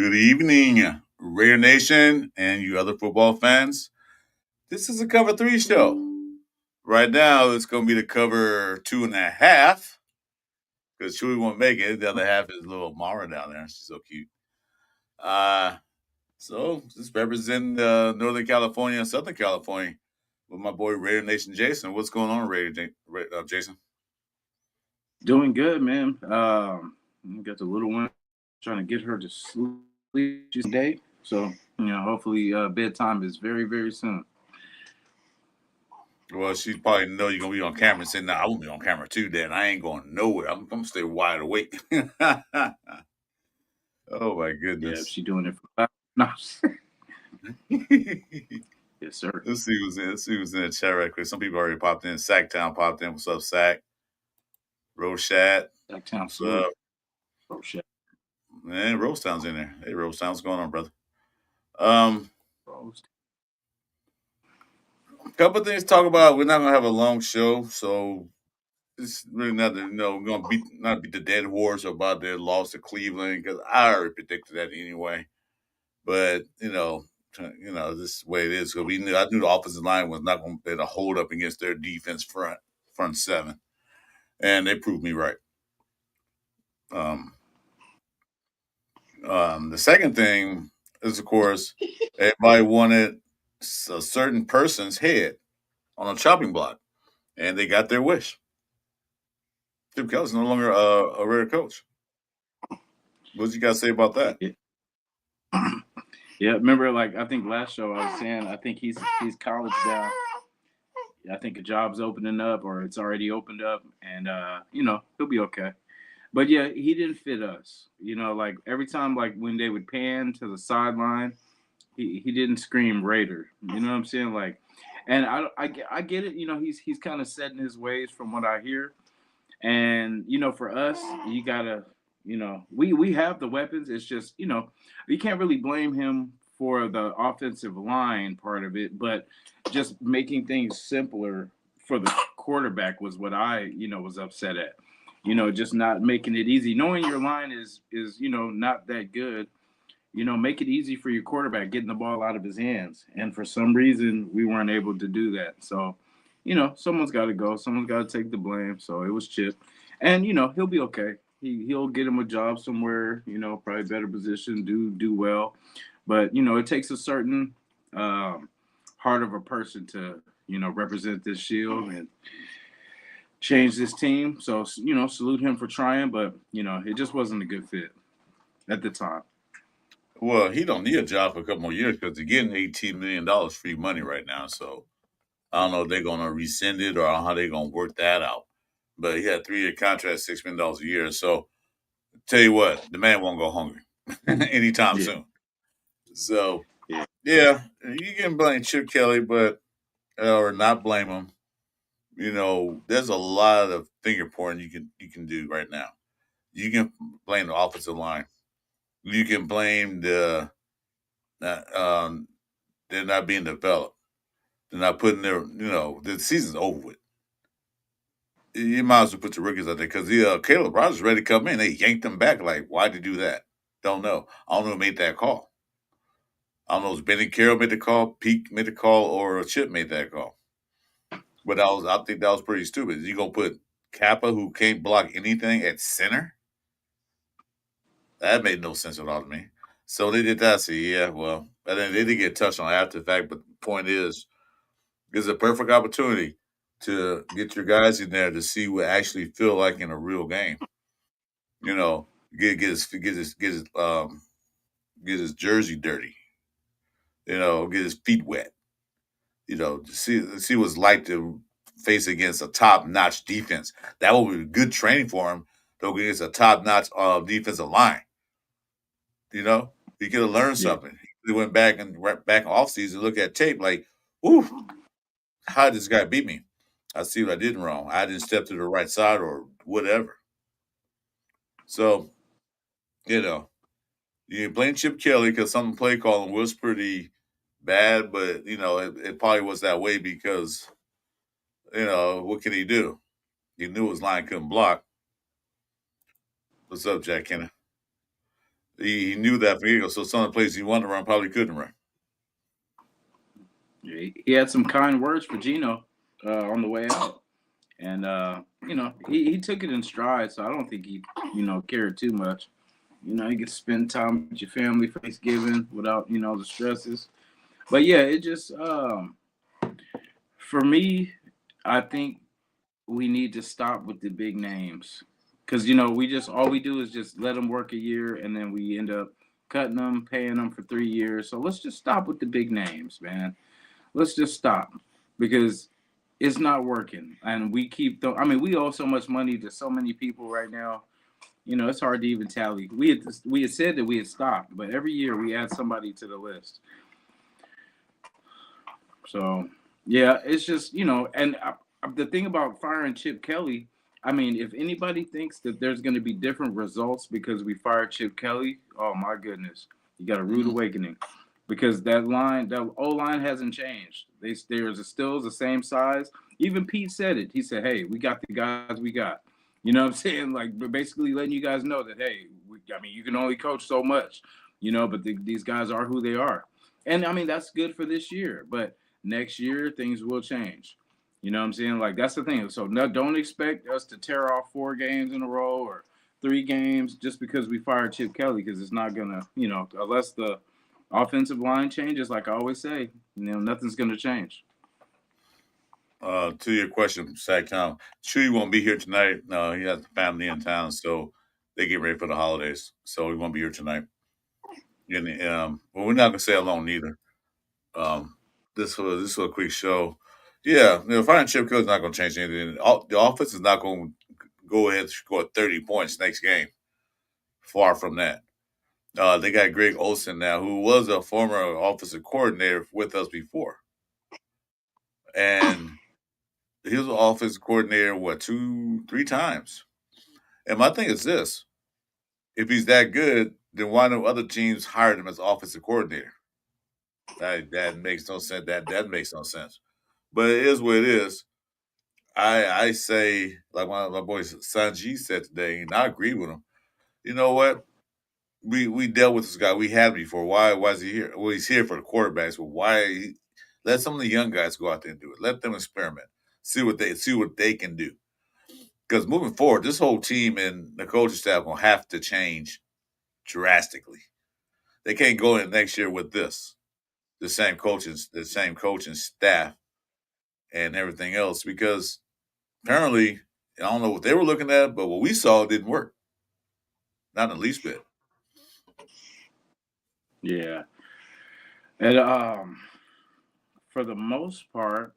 Good evening, Raider Nation and you other football fans. This is a cover three show. Right now, it's going to be the cover 2.5 because Chuy won't make it. The other half is little Mara down there. She's so cute. Uh, so just representing Northern California and Southern California with my boy Raider Nation Jason. What's going on, Jason? Doing good, man. Got the little one, trying to get her to sleep today. So, hopefully bedtime is very, very soon. Well, she probably know you're gonna be on camera and say, "Nah, I won't be on camera too." Then I ain't going nowhere. I'm gonna stay wide awake. Oh my Yeah, if goodness. she doing it for no. Yes, sir. Let's see who's in. Let's see who's in the chat right quick. Some people already popped in. Sacktown popped in. What's up, Sack? Roshat. Sacktown, What's Florida. up? Oh shit. Man, Rosetown's in there. Hey, Rosetown, what's going on, brother? Um, couple things to talk about. We're not gonna have a long show, so it's really nothing. We're gonna not beat the dead horse about their loss to Cleveland because I already predicted that anyway. But this is the way it is. Because I knew the offensive line was not going to be able to hold up against their defense front seven, and they proved me right. The second thing is, of course, everybody wanted a certain person's head on a chopping block, and they got their wish. Chip Kelly's no longer a rare coach. What you guys say about that? Yeah, remember, like I think last show I was saying, I think he's college down. I think a job's opening up, or it's already opened up, and he'll be okay. But yeah, he didn't fit us. Like every time, like when they would pan to the sideline, he didn't scream Raider. You know what I'm saying? Like, and I get it. He's kind of set in his ways from what I hear. And for us, you gotta, we have the weapons. It's just you can't really blame him for the offensive line part of it, but just making things simpler for the quarterback was what I was upset at. Just not making it easy. Knowing your line is not that good. Make it easy for your quarterback getting the ball out of his hands. And for some reason, we weren't able to do that. So, someone's got to go. Someone's got to take the blame. So it was Chip, and he'll be okay. He'll get him a job somewhere. Probably better position. Do well, but it takes a certain heart of a person to represent this shield and change this team. So salute him for trying, but it just wasn't a good fit at the time. Well, he don't need a job for a couple more years because he's getting $18 million free money right now. So I don't know if they're gonna rescind it or how they're gonna work that out. But he had a 3-year contract, $6 million a year. So tell you what, the man won't go hungry anytime soon. So yeah, you can blame Chip Kelly, but or not blame him. There's a lot of finger pointing you can do right now. You can blame the offensive line. You can blame um, they're not being developed. They're not putting the season's over with. You might as well put the rookies out there because Caleb Rogers ready to come in. They yanked him back. Like, why'd they do that? Don't know. I don't know who made that call. I don't know if Benny Carroll made the call, Pete made the call, or Chip made that call. But I think that was pretty stupid. You gonna put Kappa, who can't block anything, at center? That made no sense at all to me. So they did that. So yeah, well, and then they did get touched on after the fact. But the point is, it's a perfect opportunity to get your guys in there to see what actually feel like in a real game. Get his jersey dirty. Get his feet wet. To see what it's like to face against a top notch defense. That will be good training for him to go against a top notch defensive line. You know, he could have learned Yeah. something. He went back and back off season, look at tape, like, ooh, how did this guy beat me? I see what I did wrong. I didn't step to the right side or whatever. So, you know, you blame Chip Kelly because some play calling was pretty bad, but it probably was that way because what can he do? He knew his line couldn't block. What's up, Jack Kenner? He knew that from Eagles, so some of the plays he wanted to run probably couldn't run. He had some kind words for Gino on the way out. And he took it in stride, so I don't think he, cared too much. You get to spend time with your family for Thanksgiving without, the stresses. But yeah, it just for me, I think we need to stop with the big names. Cause we just all we do is just let them work a year and then we end up cutting them, paying them for 3 years. So let's just stop with the big names, man. Let's just stop because it's not working. And we keep we owe so much money to so many people right now. It's hard to even tally. We had said that we had stopped, but every year we add somebody to the list. So yeah, it's just and the thing about firing Chip Kelly, if anybody thinks that there's going to be different results because we fired Chip Kelly, oh my goodness, you got a rude awakening. Because that O line hasn't changed. They're still the same size. Even Pete said it. He said, "Hey, we got the guys we got." You know what I'm saying? Like, but basically letting you guys know that, hey, you can only coach so much, but these guys are who they are. And that's good for this year. But next year, things will change. You know what I'm saying? Like, that's the thing. So, no, don't expect us to tear off 4 games in a row or 3 games just because we fired Chip Kelly, because it's not going to, unless the offensive line changes, like I always say, nothing's going to change. To your question, Sack Town, Chuy won't be here tonight. He has family in town, so they get ready for the holidays. So he won't be here tonight. And well, we're not gonna say alone either. Um, this was a quick show. Yeah, finding Chip Kelly's not gonna change anything. The offense is not going to go ahead and score 30 points next game. Far from that. They got Greg Olson now, who was a former offensive coordinator with us before, and he was an offensive coordinator, 2, 3 times. And my thing is this: if he's that good, then why no other teams hired him as offensive coordinator? That makes no sense. That makes no sense. But it is what it is. I say, like my boy Sanji said today, and I agree with him. You know what? We dealt with this guy. We had him before. Why is he here? Well, he's here for the quarterbacks. But let some of the young guys go out there and do it. Let them experiment. See what they can do. Because moving forward, this whole team and the coaching staff gonna have to change drastically. They can't go in next year with the same coaching staff and everything else, because apparently I don't know what they were looking at, but what we saw didn't work. Not in the least bit. Yeah. And for the most part,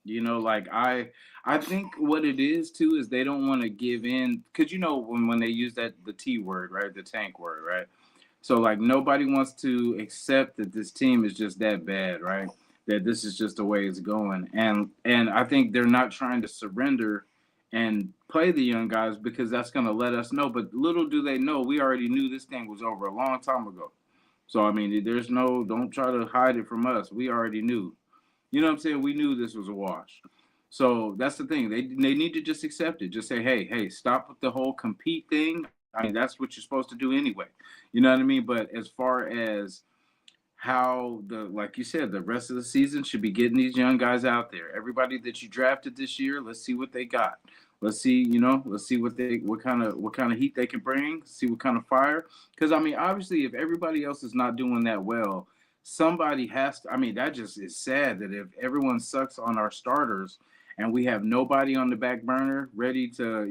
like I think what it is too is they don't want to give in, because when they use the T word, right, the tank word, right. So like nobody wants to accept that this team is just that bad, right? That this is just the way it's going, and I think they're not trying to surrender and play the young guys because that's going to let us know. But little do they know, we already knew this thing was over a long time ago. So there's don't try to hide it from us. We already knew. You know what I'm saying? We knew this was a wash. So that's the thing. They need to just accept it. Just say, hey, stop with the whole compete thing. That's what you're supposed to do anyway. You know what I mean? But as far as how like you said, the rest of the season should be getting these young guys out there. Everybody that you drafted this year, let's see what they got. Let's see, let's see what kind of heat they can bring. See what kind of fire. Because obviously, if everybody else is not doing that well, somebody has to. That just is sad that if everyone sucks on our starters and we have nobody on the back burner ready to,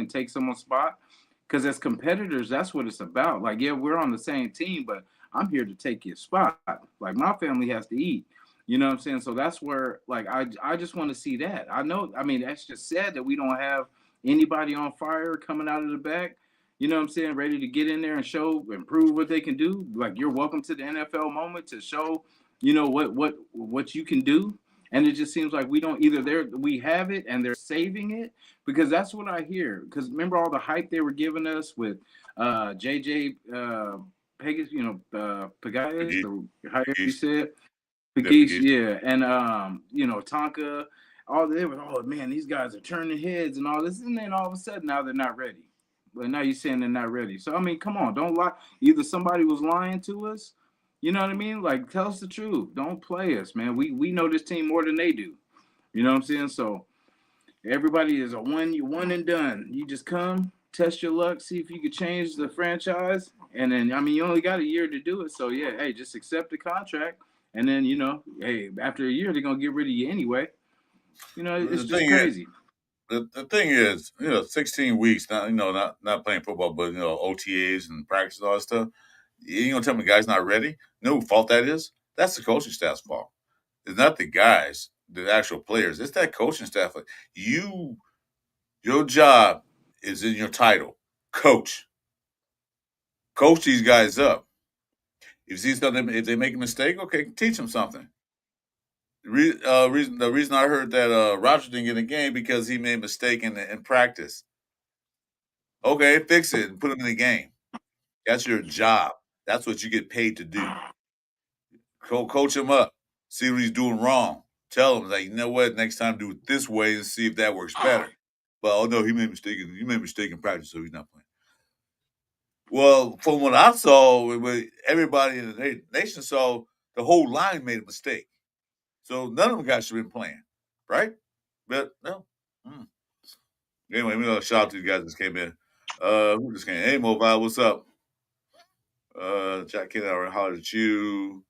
take someone's spot. Because as competitors, that's what it's about. Like, yeah, we're on the same team, but I'm here to take your spot. Like, my family has to eat. You know what I'm saying? So that's where like I just want to see that. I know I mean that's just sad that we don't have anybody on fire coming out of the back. You know what I'm saying? Ready to get in there and show and prove what they can do. Like you're welcome to the NFL moment to show, what you can do. And it just seems like we don't either there we have it and they're saving it because that's what I hear. Because remember all the hype they were giving us with JJ Pegas, Pagayas, Peace. the however you Peace. said. Yeah, Peace, peace. yeah, and Tonka, all they were, oh man, these guys are turning heads and all this, and then all of a sudden now they're not ready. But now you're saying they're not ready. So I mean, come on, don't lie. Either somebody was lying to us, you know what I mean? Like tell us the truth. Don't play us, man. We know this team more than they do. You know what I'm saying? So everybody is a one and done. You just come, test your luck, see if you could change the franchise, and then I mean you only got a year to do it. So yeah, hey, just accept the contract, and then hey, after a year they're gonna get rid of you anyway. It's The just thing is, crazy. the thing is, 16 weeks, not not playing football, but OTAs and practice and all that stuff. You ain't gonna tell me the guy's not ready? No fault that is. That's the coaching staff's fault. It's not the guys, the actual players. It's that coaching staff. Like, your job is in your title, coach. Coach these guys up. If you see something, if they make a mistake, okay, teach them something. The reason I heard that Roger didn't get a game because he made a mistake in practice. Okay, fix it and put him in the game. That's your job. That's what you get paid to do. Coach him up. See what he's doing wrong. Tell him like, you know what, next time do it this way and see if that works better. But oh no, he made a mistake. He made a mistake in practice, so he's not playing. Well, from what I saw, with everybody in the nation saw, the whole line made a mistake. So none of them guys should have been playing, right? But no. Mm. Anyway, we gotta shout out to you guys that came in. Who just came? Hey, Mobile, what's up? Jack Kennedy, I hollered at you.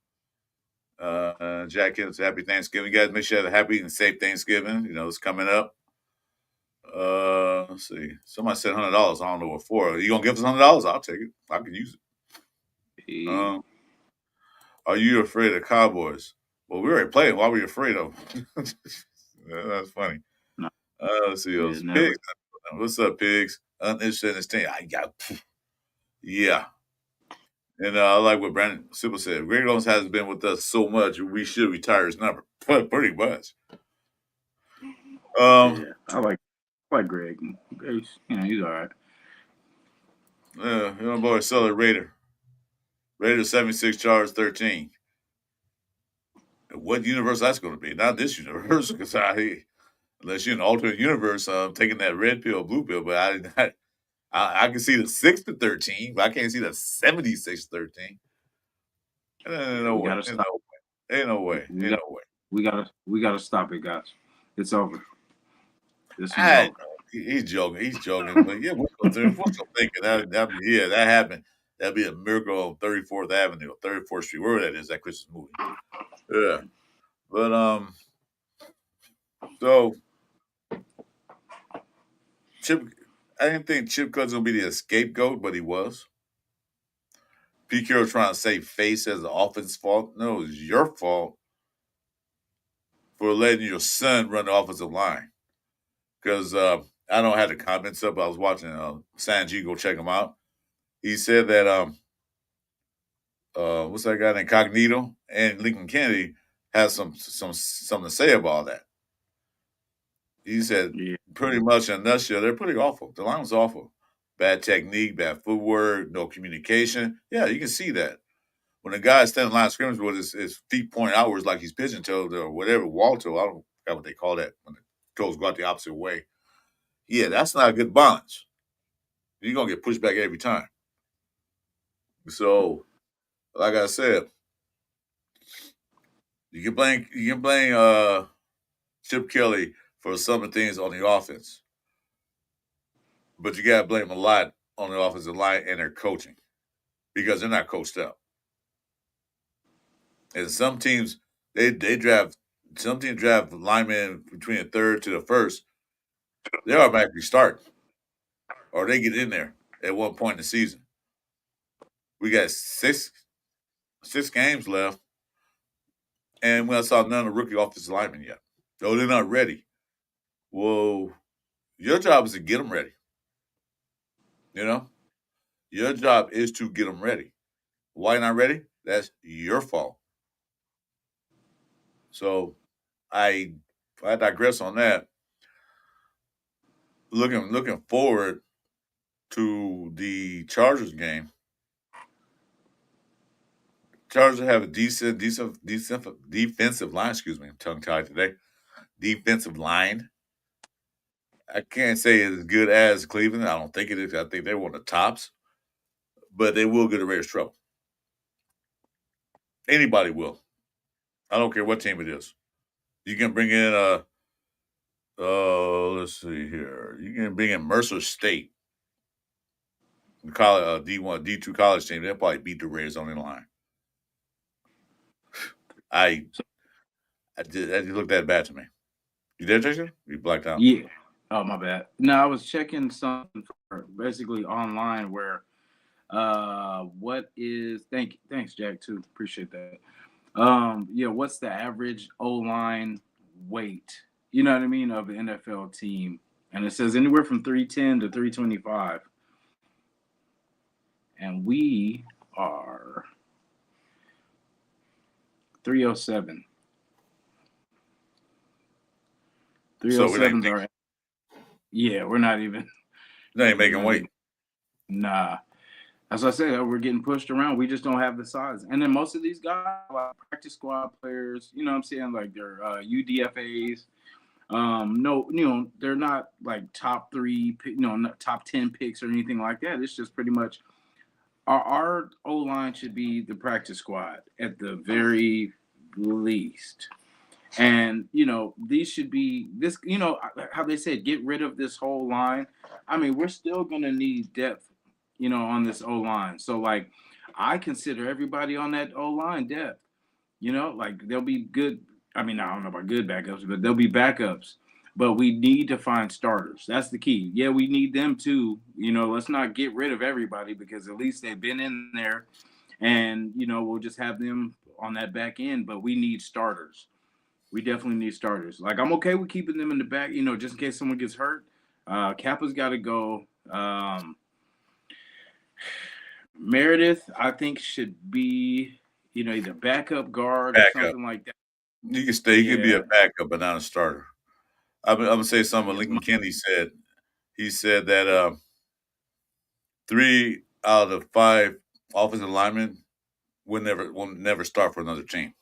Jack Kennedy, happy Thanksgiving, guys. Make sure you have a happy and safe Thanksgiving. It's coming up. Let's see. Somebody said $100. I don't know what for. You gonna give us $100? I'll take it. I can use it. Hey, Are you afraid of Cowboys? Well, we already played. Why were you afraid of them? That's funny. no, Let's see yeah, those never. pigs. What's up, pigs? Uninterested in this team. I got, yeah. And I like what Brandon Super said. Greg Owens hasn't been with us so much. We should retire his number. Pretty much. Um, Yeah, I like Greg. He's all right. boy, Sully Raider. Raider 76, Chargers 13. What universe that's going to be? Not this universe, because unless you're in an alternate universe, taking that red pill, blue pill. But I can see the 6-13, but I can't see the 76-13. Yeah, No we way. gotta Ain't stop. no way. Ain't no way. We Ain't got no way. we gotta stop it, guys. It's over. This one's I over. know. He's joking. He's joking. But yeah, what's so thinking that happened. That'd be a miracle on 34th Avenue, 34th Street, wherever that is, that Christmas movie. Yeah. But so Chip, I didn't think Chip Cut's gonna be the scapegoat, but he was. Pete Carroll trying to save face as the offense's fault. No, it's your fault for letting your son run the offensive line. Because I don't have the comments up. I was watching Sanji, go check him out. He said that what's that guy named Cognito and Lincoln Kennedy has something to say about that. He said Yeah, pretty much in a nutshell, they're pretty awful. The line was awful. Bad technique, bad footwork, no communication. Yeah, you can see that. When a guy standing in line of scrimmage with his feet pointing outwards like he's pigeon toed or whatever, wall toe, I don't forgot what they call that when the toes go out the opposite way. Yeah, that's not a good balance. You're gonna get pushed back every time. So, like I said, you can blame Chip Kelly for some of the things on the offense, but you gotta blame a lot on the offensive line and their coaching because they're not coached up. And they draft some teams draft linemen between the third to the first. They automatically start or they get in there at one point in the season. We got six games left. And when I saw none of the rookie offensive linemen yet. Oh, they're not ready. Well, your job is to get them ready. You know, your job is to get them ready. Why not ready? That's your fault. So I I digress on that. Looking forward to the Chargers game. Chargers have a decent defensive line. Excuse me, I'm tongue tied today. Defensive line. I can't say it's as good as Cleveland. I don't think it is. I think they're one of the tops, but they will get a Raiders trouble. Anybody will. I don't care what team it is. You can bring in let's see here. You can bring in Mercer State, the college D1 D2 college team. They'll probably beat the Raiders on the line. I that looked that bad to me. You there, Jason? You blacked out. Yeah. Oh, my bad. No, I was checking something for basically online where what is thanks Jack too. Appreciate that. Yeah, what's the average O line weight? You know what I mean, of an NFL team. And it says anywhere from 310 to 325. And we are 307. So we 307s are yeah, we're not even they ain't making weight. Nah. As I said, we're getting pushed around. We just don't have the size. And then most of these guys, like practice squad players, you know what I'm saying? Like they're UDFAs. No, they're not like top 3, not top 10 picks or anything like that. It's just pretty much our O line should be the practice squad at the very least. And these should be this. How they said, get rid of this whole line. I mean, we're still gonna need depth, on this O line. So like, I consider everybody on that O line depth. Like they'll be good. I mean, I don't know about good backups, but they'll be backups. But we need to find starters. That's the key. Yeah, we need them too. Let's not get rid of everybody because at least they've been in there, and we'll just have them on that back end. But we need starters. We definitely need starters. Like I'm okay with keeping them in the back, just in case someone gets hurt. Kappa's got to go. Meredith, I think, should be, either backup guard or something like that. You can stay. You can be a backup, but not a starter. I'm gonna say something. Lincoln Kennedy said. He said that 3 out of 5 offensive linemen will never start for another team.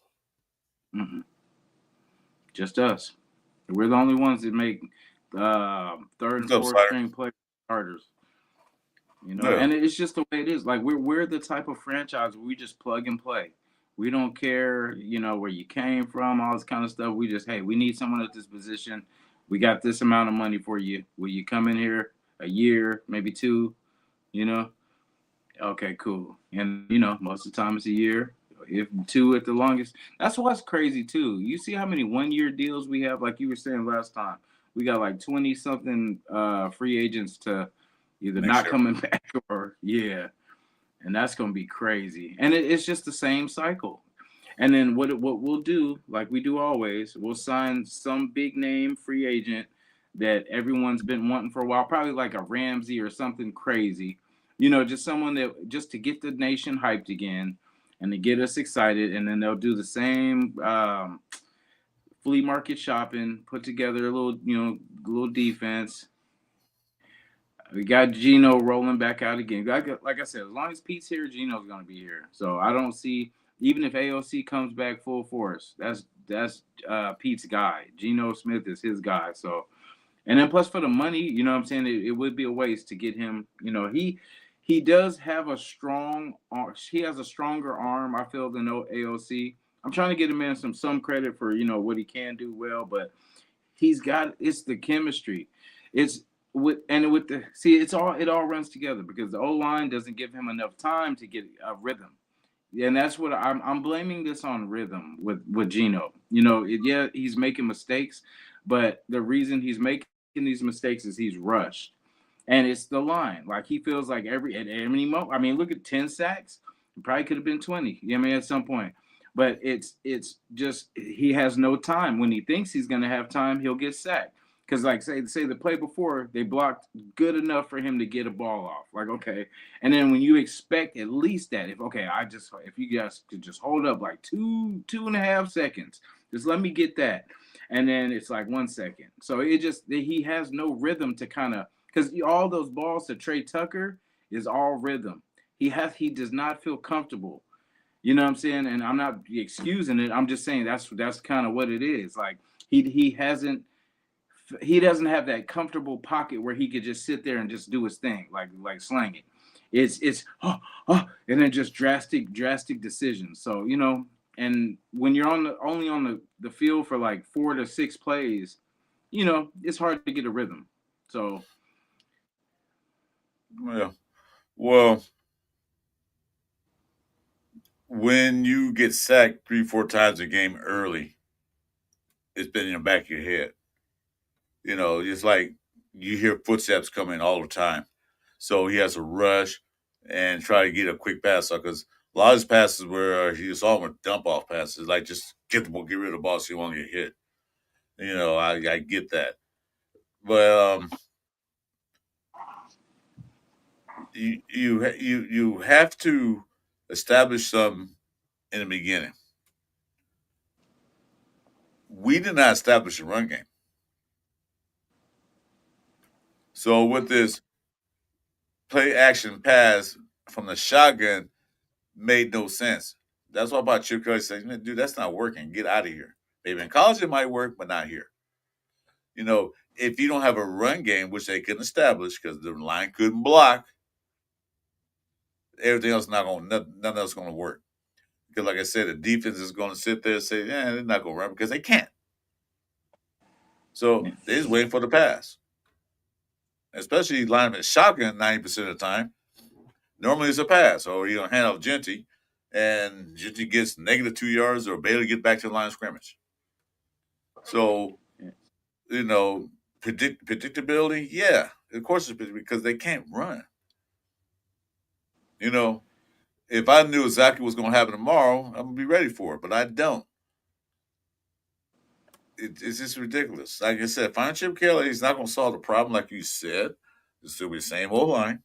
Mm-hmm. Just us. We're the only ones that make third and fourth string players starters. And it's just the way it is. Like we're the type of franchise where we just plug and play. We don't care, where you came from, all this kind of stuff. We just, hey, we need someone at this position. We got this amount of money for you. Will you come in here a year, maybe 2? Okay, cool. And most of the time it's a year, if 2 at the longest. That's what's crazy too. You see how many 1-year deals we have? Like you were saying last time, we got like 20 something free agents to either not coming back or and that's gonna be crazy. And it's just the same cycle. And then what we'll do, like we do always, we'll sign some big name free agent that everyone's been wanting for a while, probably like a Ramsey or something crazy. Just someone that just to get the nation hyped again and to get us excited. And then they'll do the same flea market shopping, put together a little defense. We got Gino rolling back out again. Like I said, as long as Pete's here, Gino's going to be here. So I don't see, even if AOC comes back full force, that's Pete's guy. Gino Smith is his guy. So, and then plus for the money, what I'm saying, it would be a waste to get him. He does have a strong arm. He has a stronger arm, I feel, than AOC. I'm trying to get him in some credit for what he can do well, but it's the chemistry. It all runs together because the O-line doesn't give him enough time to get a rhythm. And that's what I'm blaming this on rhythm with Gino. He's making mistakes, but the reason he's making these mistakes is he's rushed. And it's the line. Like he feels like at every moment. I mean, look at 10 sacks. It probably could have been 20. At some point. But it's just he has no time. When he thinks he's going to have time, he'll get sacked. Because like say the play before, they blocked good enough for him to get a ball off. Like okay, and then when you expect at least that, if you guys could just hold up like 2.5 seconds, just let me get that, and then it's like 1 second. So it just he has no rhythm to kind of because all those balls to Trey Tucker is all rhythm. He does not feel comfortable. You know what I'm saying? And I'm not excusing it. I'm just saying that's kind of what it is. Like he doesn't have that comfortable pocket where he could just sit there and just do his thing, like slang it. It's and then just drastic decisions. So and when you're only on the field for like 4 to 6 plays, it's hard to get a rhythm. So Yeah. Well, when you get sacked 3, 4 times a game early, it's been in the back of your head. It's like you hear footsteps coming all the time. So he has to rush and try to get a quick pass off because a lot of his passes were he was almost dump off passes, like just get the ball, get rid of the ball so you won't get hit. I get that, but you have to establish something in the beginning. We did not establish a run game, so with this play action pass from the shotgun made no sense. That's why about Chip Kelly says, man, dude, that's not working. Get out of here. Maybe in college it might work, but not here. If you don't have a run game, which they couldn't establish because the line couldn't block, everything else not going nothing else going to work. Because like I said, the defense is going to sit there and say, yeah, they're not going to run because they can't. So they're just waiting for the pass. Especially line up shotgun 90% of the time. Normally it's a pass, or you hand off Genty, and Genty gets -2 yards or barely get back to the line of scrimmage. So, predictability, yeah, of course it's because they can't run. If I knew exactly what's going to happen tomorrow, I'm gonna be ready for it, but I don't. It's just ridiculous. Like I said, find Chip Kelly, he's not going to solve the problem, like you said. It's still be the same old line.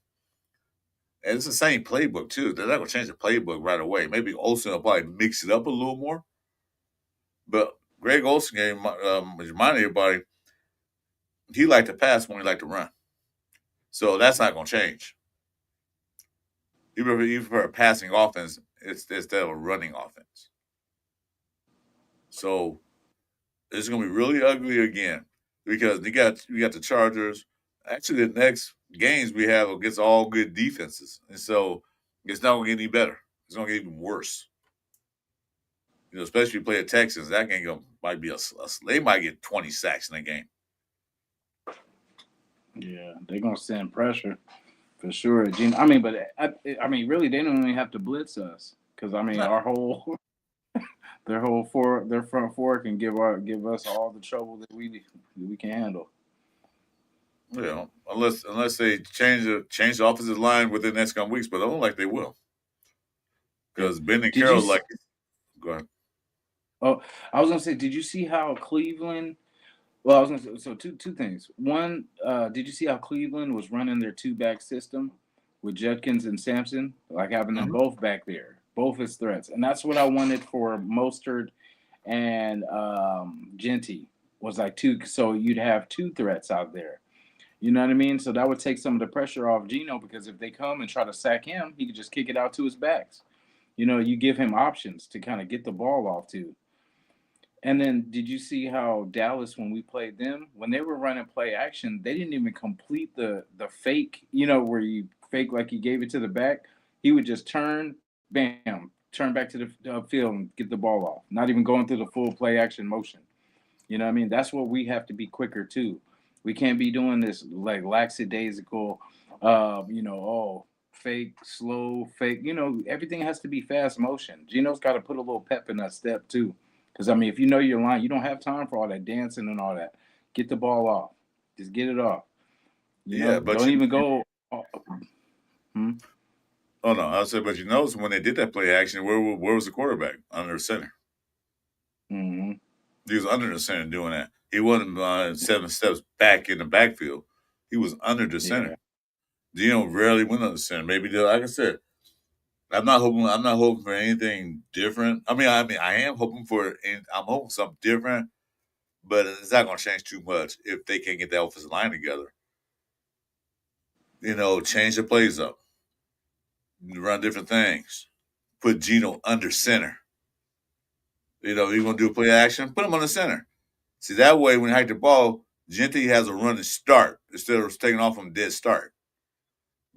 And it's the same playbook too. They're not going to change the playbook right away. Maybe Olsen will probably mix it up a little more. But Greg Olsen reminded everybody he liked to pass more than he liked to run. So that's not going to change. He prefer a passing offense instead of a running offense. So it's going to be really ugly again because we got the Chargers. Actually, the next games we have against all good defenses, and so it's not going to get any better. It's going to get even worse. Especially if you play the Texans, that game might be they might get 20 sacks in a game. yeah, they're gonna send pressure for sure. But really, they don't even have to blitz us because our whole their front four can give us all the trouble that we can handle. Unless they change the offensive line within the next couple weeks, but I don't think they will. Because Ben and Did you? Carroll go ahead. Oh, I was gonna say, did you see how Cleveland? Well, I was gonna say, so two things. One, did you see how Cleveland was running their two-back system with Judkins and Sampson, like having them both back there, both as threats, and that's what I wanted for Mostert and Genty was like two, so you'd have two threats out there. You know what I mean? So that would take some of the pressure off Geno because if they come and try to sack him, he could just kick it out to his backs. You give him options to kind of get the ball off to. And then did you see how Dallas, when we played them, when they were running play action, they didn't even complete the fake, where you fake like you gave it to the back. He would just turn, bam, turn back to the field and get the ball off. Not even going through the full play action motion. You know what I mean? That's what we have to be quicker too. We can't be doing this like lackadaisical, fake, slow, fake. Everything has to be fast motion. Gino's got to put a little pep in that step too. Because if you know your line, you don't have time for all that dancing and all that. Get the ball off. Just get it off. But don't even go. Oh no, I said, but you notice when they did that play action, where was the quarterback? Under center. Mm-hmm. He was under the center doing that. He wasn't 7 steps back in the backfield. He was under the Yeah. center. Gino rarely went under the center. Maybe like I said, I'm not hoping for anything different. I am hoping for. I'm hoping something different, but it's not going to change too much if they can get the offensive line together. Change the plays up, run different things, put Gino under center. You're going to do a play action, put him on the center. See, that way, when you hike the ball, Gentry has a running start instead of taking off from dead start.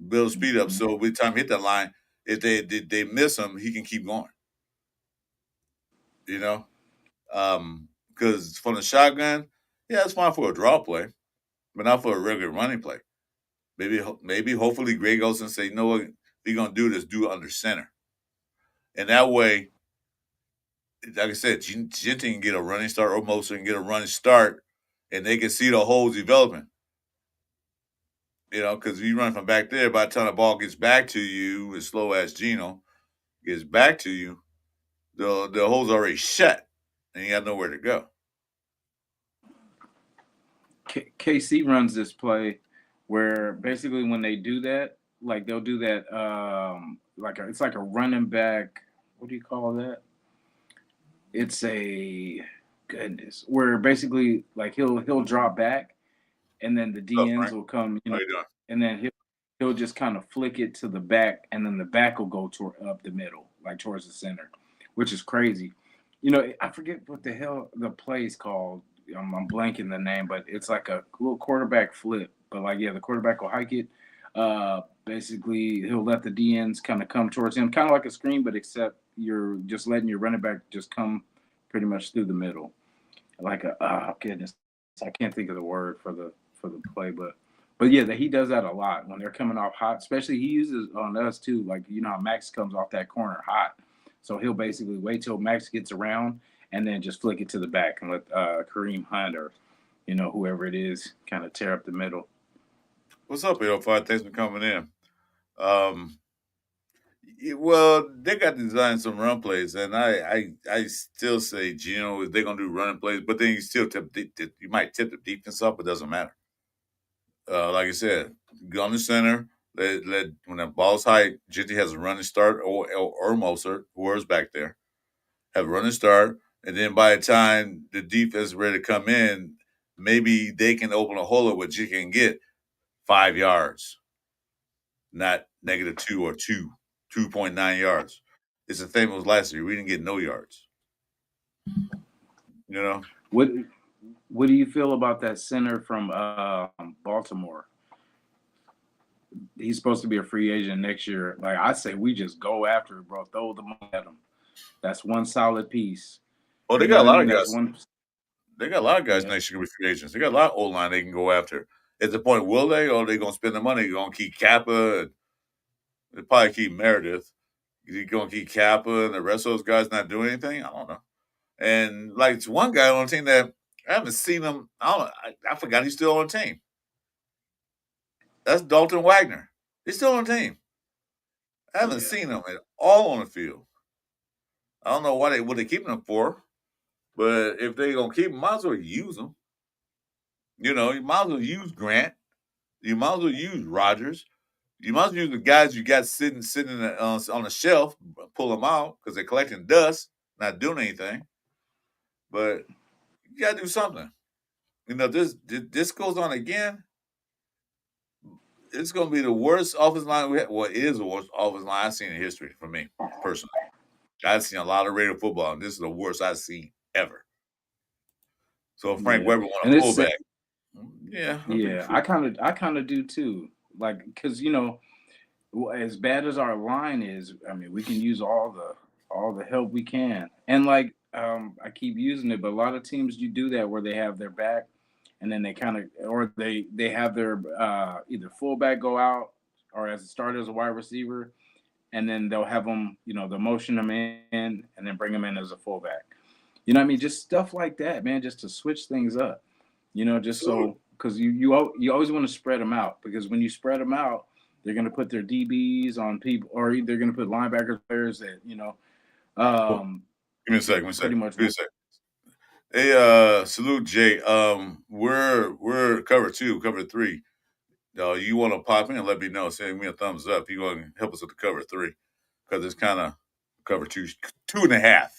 Build speed up, so by the time he hit that line, if they miss him, he can keep going. You know, because from the shotgun, yeah, it's fine for a draw play, but not for a regular running play. Maybe, hopefully, Greg goes and say, you know what, if you're gonna do this, do it under center, and that way, like I said, Gentry can get a running start, or Moser can get a running start, and they can see the holes developing. Because you run from back there, by the time the ball gets back to you, as slow as Gino gets back to you, the hole's already shut, and you got nowhere to go. KC runs this play where basically when they do that, like they'll do that, it's like a running back. What do you call that? It's a goodness where basically like he'll drop back, and then the What's up, DNs Frank? will come, How you doing? and then he'll just kind of flick it to the back, and then the back will go toward up the middle, like towards the center, which is crazy. I forget what the hell the play's called. I'm blanking the name, but it's like a little quarterback flip. But like, yeah, the quarterback will hike it. Basically, he'll let the DNs kind of come towards him, kind of like a screen, but except you're just letting your running back just come pretty much through the middle, like goodness, I can't think of the word for the play, but yeah, that he does that a lot when they're coming off hot. Especially he uses on us too. Like how Max comes off that corner hot, so he'll basically wait till Max gets around and then just flick it to the back and let Kareem Hunt or whoever it is kind of tear up the middle. What's up, L5? Thanks for coming in. Um, well, they got to design some run plays, and I still say Gino they're gonna do running plays, but then you still you might tip the defense up. It doesn't matter. Like I said, go on the center. Let when the ball's high, Gentry has a running start, or Moser, whoever's back there, have a running start, and then by the time the defense is ready to come in, maybe they can open a hole where you can get 5 yards, not -2 or 2.9 yards. It's the same as last year. We didn't get no yards. You know, What What do you feel about that center from Baltimore? He's supposed to be a free agent next year. Like I say, we just go after it, bro. Throw the money at him. That's one solid piece. oh, they You know got a what I lot mean? of That's guys. one. They got a lot of guys Yeah, next year with free agents. They got a lot of old line they can go after. At the point, will they, or are they going to spend the money? Going to keep Kappa? And they probably keep Meredith. You going to keep Kappa and the rest of those guys not doing anything? I don't know. And like it's one guy on the team that I haven't seen him. I don't know. I forgot he's still on the team. That's Dalton Wagner. He's still on the team. I haven't yeah, seen him at all on the field. I don't know what they keeping him for, but if they gonna keep him, might as well use him. You might as well use Grant. You might as well use Rogers. You might as well use the guys you got sitting on the shelf. Pull them out because they're collecting dust, not doing anything. But you gotta do something. This goes on again. It's gonna be the worst offensive line we have. Well, it is the worst offensive line I've seen in history for me personally. I've seen a lot of radio football, and this is the worst I've seen ever. So Frank yeah. Weber want And a it's fullback. Yeah, I think yeah. I kind of do too. Like because as bad as our line is, I mean, we can use all the help we can. And like I keep using it, but a lot of teams you do that where they have their back and then they kind of or they have their either fullback go out or as a starter as a wide receiver and then they'll have them, they'll motion them in and then bring them in as a fullback. You know what I mean? Just stuff like that, man, just to switch things up. Just absolutely. so because you always want to spread them out because when you spread them out, They're going to put their DBs on people, or they're going to put linebackers players that Well, give me a second. pretty much. Give me a second. Hey, salute Jay. We're cover 2, cover 3. You want to pop in and let me know. Send me a thumbs up. You want to help us with the cover 3 because it's kind of cover 2.5.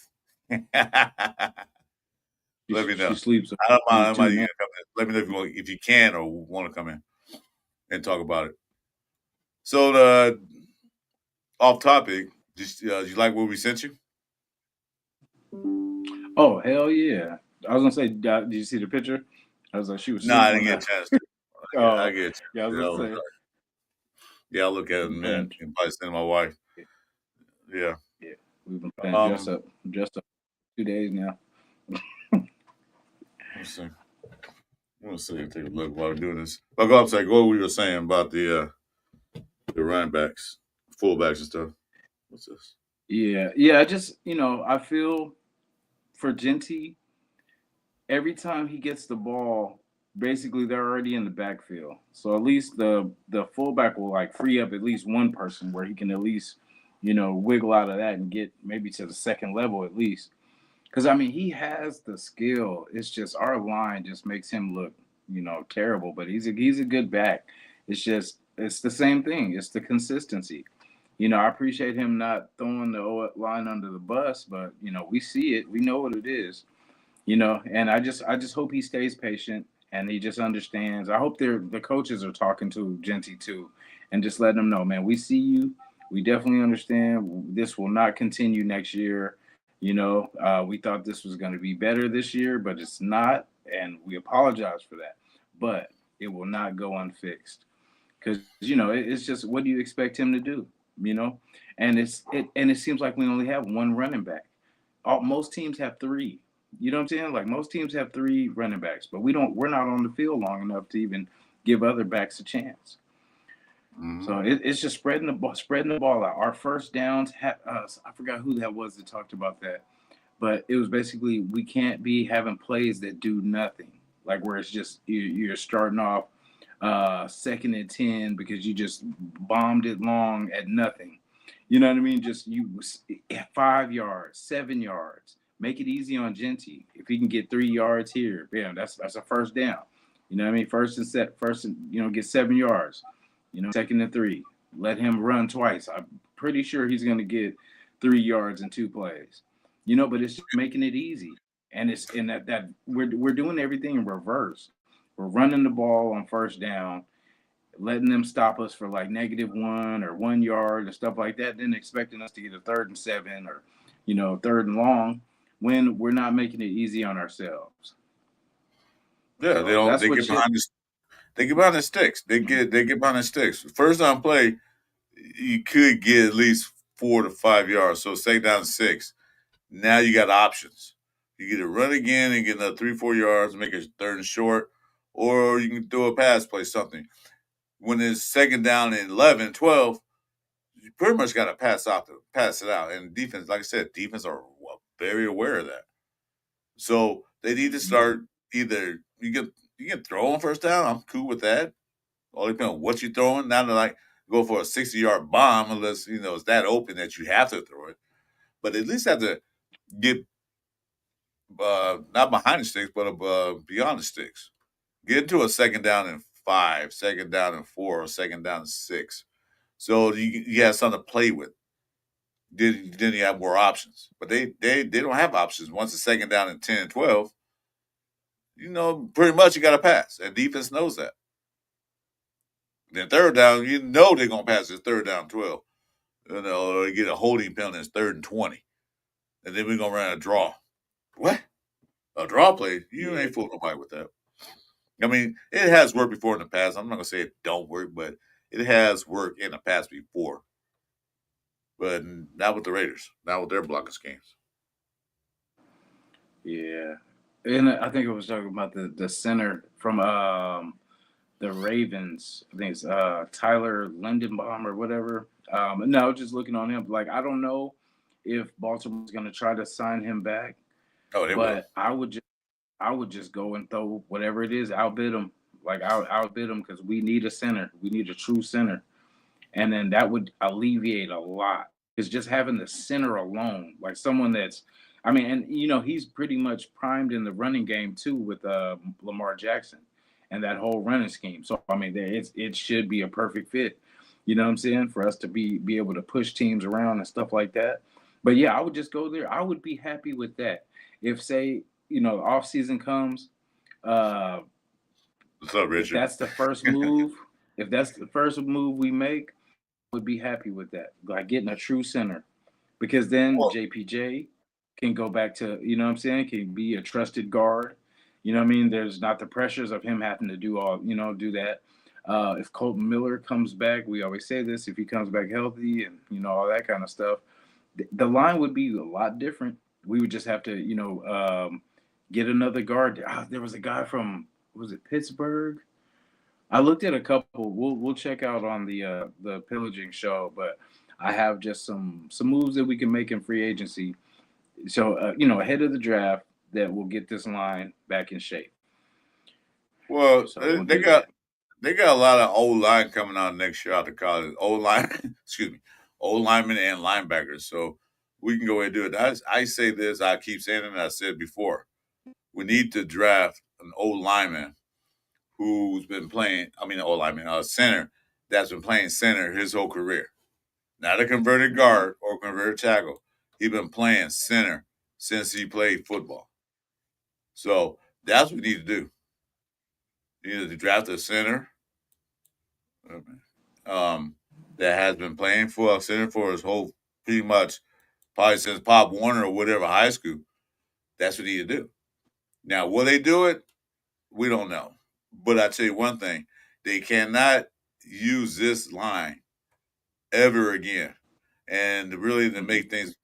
Let me know. She sleeps. I don't mind. Too, You can come in. Let me know if you can or want to come in and talk about it. So the off topic, just you like what we sent you? Oh hell yeah! I was gonna say, did you see the picture? I was like, she was. No, I didn't get a chance to. I get a chance. Yeah, I was gonna say. Yeah, I'll look at it and probably send my wife. Yeah. Yeah, we've been playing dress up 2 days now. Let's see. Let's see. Take a look while we're doing this. But go upside. What we were saying about the running backs, fullbacks and stuff. What's this? Yeah. I just I feel for Genty, every time he gets the ball, basically they're already in the backfield. So at least the fullback will like free up at least one person where he can at least wiggle out of that and get maybe to the second level at least. Because I mean, he has the skill. It's just our line just makes him look, terrible. But he's a good back. It's the same thing. It's the consistency. I appreciate him not throwing the line under the bus, but we see it. We know what it is. And I just hope he stays patient and he just understands. I hope the coaches are talking to Genty too, and just letting them know, man, we see you. We definitely understand this will not continue next year. We thought this was going to be better this year, but it's not, and we apologize for that. But it will not go unfixed because it's just what do you expect him to do? And it seems like we only have one running back. Most teams have three. You know what I'm saying? Like most teams have three running backs, but we don't. We're not on the field long enough to even give other backs a chance. Mm-hmm. So it's just spreading the ball out. Our first downs, I forgot who that was that talked about that, but it was basically we can't be having plays that do nothing, like where it's just you're starting off 2nd and 10 because you just bombed it long at nothing. You know what I mean? Just 5 yards, 7 yards. Make it easy on Genty. If he can get 3 yards here, bam, that's a first down. You know what I mean? First and get 7 yards. 2nd and 3. Let him run twice. I'm pretty sure he's going to get 3 yards in 2 plays. But it's just making it easy. And it's in that we're doing everything in reverse. We're running the ball on first down, letting them stop us for like -1 or 1 yard and stuff like that, then expecting us to get a 3rd and 7 or 3rd and long when we're not making it easy on ourselves. Yeah, so they don't. They get behind the. They get behind the sticks. They get behind the sticks. First down play, you could get at least 4 to 5 yards. So say down 6. Now you got options. You get a run again and get another 3-4 yards, make it 3rd and short, or you can throw a pass play, something. When it's 2nd down and 11, 12, you pretty much got to pass it out. And defense, like I said, defense are very aware of that. So they need to start either you can throw on first down. I'm cool with that. All depends on what you're throwing. Not to like go for a 60-yard bomb unless it's that open that you have to throw it. But at least have to get not behind the sticks, but beyond the sticks. Get into a 2nd down and 5, 2nd down and 4, or 2nd down and 6. So you have something to play with. Then you have more options. But they don't have options. Once it's 2nd down and 10 and 12, pretty much you got to pass. And defense knows that. Then 3rd down, they're going to pass this 3rd down 12. Or get a holding penalty, it's 3rd and 20. And then we're going to run a draw. What? A draw play? You ain't fooling nobody with that. I mean, it has worked before in the past. I'm not going to say it don't work, but it has worked in the past before. But not with the Raiders. Not with their blocking schemes. Yeah. And I think I was talking about the center from the Ravens. I think it's Tyler Lindenbaum or whatever. No, just looking on him. Like, I don't know if Baltimore's going to try to sign him back. Oh, they will. I would just go and throw whatever it is, outbid them. Like, outbid them because we need a center. We need a true center. and then that would alleviate a lot. Because just having the center alone, like someone that's, I mean, and he's pretty much primed in the running game too with Lamar Jackson and that whole running scheme. So I mean, it should be a perfect fit. You know what I'm saying? For us to be able to push teams around and stuff like that. But yeah, I would just go there. I would be happy with that. If say off season comes, uh, What's up, if Richard? that's the first move, if that's the first move we make, I would be happy with that. Like getting a true center, because then Well, JPJ can go back to what I'm saying, can be a trusted guard. You know what I mean? There's not the pressures of him having to do that. If Colton Miller comes back, we always say this, if he comes back healthy and all that kind of stuff, the line would be a lot different. We would just have to, get another guard. There was a guy from, was it Pittsburgh? I looked at a couple. We'll check out on the pillaging show, but I have just some moves that we can make in free agency. So ahead of the draft, that will get this line back in shape. well, So we'll they do got that. they got a lot of old line coming out next year out of college. Old line, excuse me, old linemen and linebackers. So we can go ahead and do it. I say this. I keep saying it. And I said before. We need to draft an old lineman who's been playing. I mean, an old lineman, a center that's been playing center his whole career. Not a converted guard or converted tackle. He's been playing center since he played football. So that's what we need to do. You need to draft a center that has been playing for a center for his whole, pretty much, probably since Pop Warner or whatever high school. That's what he need to do. Now, will they do it? We don't know. But I tell you one thing: they cannot use this line ever again. And really, to make things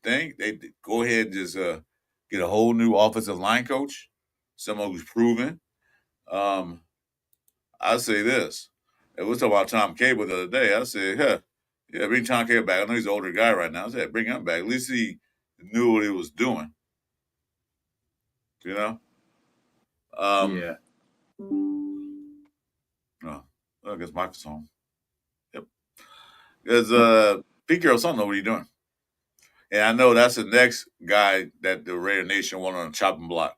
think, they go ahead and just get a whole new offensive line coach, someone who's proven. Um, I say this. And we was talking about Tom Cable the other day. I said, huh, yeah, bring Tom Cable back. I know he's an older guy right now. I said, bring him back. At least he knew what he was doing. You know? Um, Yeah. oh, I guess microphone. Yep. Because Pete Carroll's son know what he's doing. And I know that's the next guy that the Raider Nation wanted on the chopping block.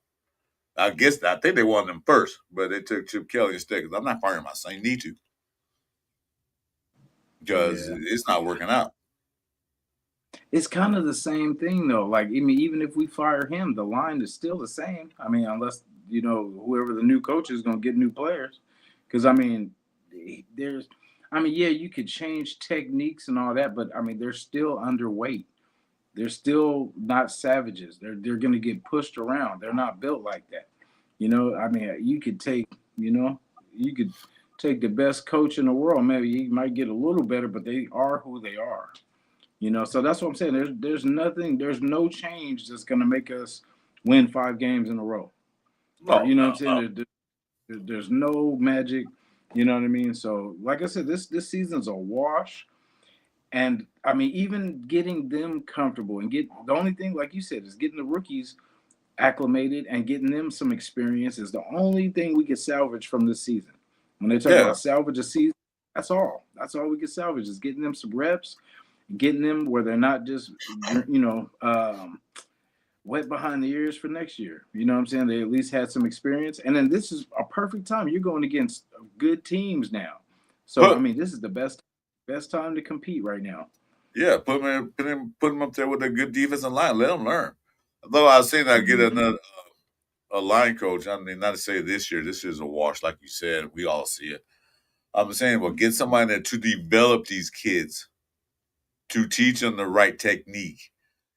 I think they wanted him first, but they took Chip Kelly instead. Because I'm not firing my son. You need to, because Yeah. it's not working out. It's kind of the same thing though. Like, I mean, even if we fire him, the line is still the same. I mean, unless whoever the new coach is going to get new players, because I mean, there's, I mean, yeah, you could change techniques and all that, but I mean, they're still underweight. They're still not savages. They're going to get pushed around. They're not built like that. I mean, you could take the best coach in the world. Maybe he might get a little better, but they are who they are. So that's what I'm saying. There's no change that's gonna make us win 5 games in a row. Or No, what no, I'm saying. no. There's no magic. You know what I mean? So like I said, this season's a wash. And I mean, even getting them comfortable and get the only thing, like you said, is getting the rookies acclimated and getting them some experience is the only thing we could salvage from this season. When they talk Yeah. about salvage a season, that's all. That's all we could salvage is getting them some reps, getting them where they're not just wet behind the ears for next year. You know what I'm saying? They at least had some experience, and then this is a perfect time. You're going against good teams now, so I Put mean, this is the best time to compete right now. yeah, put him up there with a good defensive line. Let him learn. Though I was saying I get Mm-hmm. another a line coach. I mean, not to say this year. This year's a wash, like you said. We all see it. I'm saying, well, get somebody there to develop these kids, to teach them the right technique,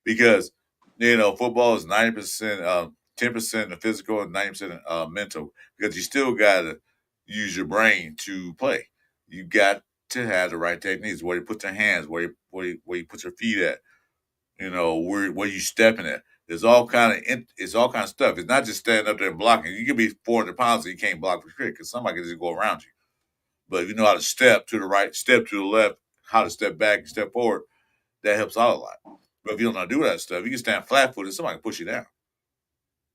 because football is 90%, 10% physical and 90% mental. Because you still got to use your brain to play. You got to have the right techniques. Where you put your hands, where you put your feet at. Where you stepping at. It's all kind of stuff. It's not just standing up there and blocking. You can be 400 pounds and you can't block for cricket because somebody can just go around you. But if you know how to step to the right, step to the left, how to step back and step forward, that helps out a lot. But if you don't know how to do that stuff, you can stand flat footed, somebody can push you down.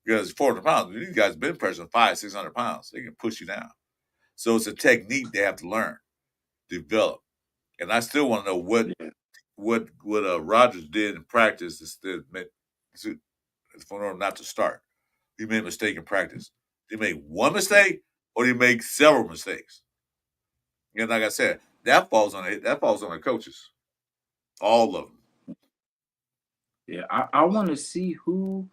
Because 400 pounds, these guys bench pressing 500-600 pounds. They can push you down. So it's a technique they have to learn, develop. And I still want to know Yeah. what Rodgers did in practice for him not to start. He made a mistake in practice. Did he make one mistake or did he make several mistakes? And like I said, that falls on the coaches, all of them. Yeah. I want to see who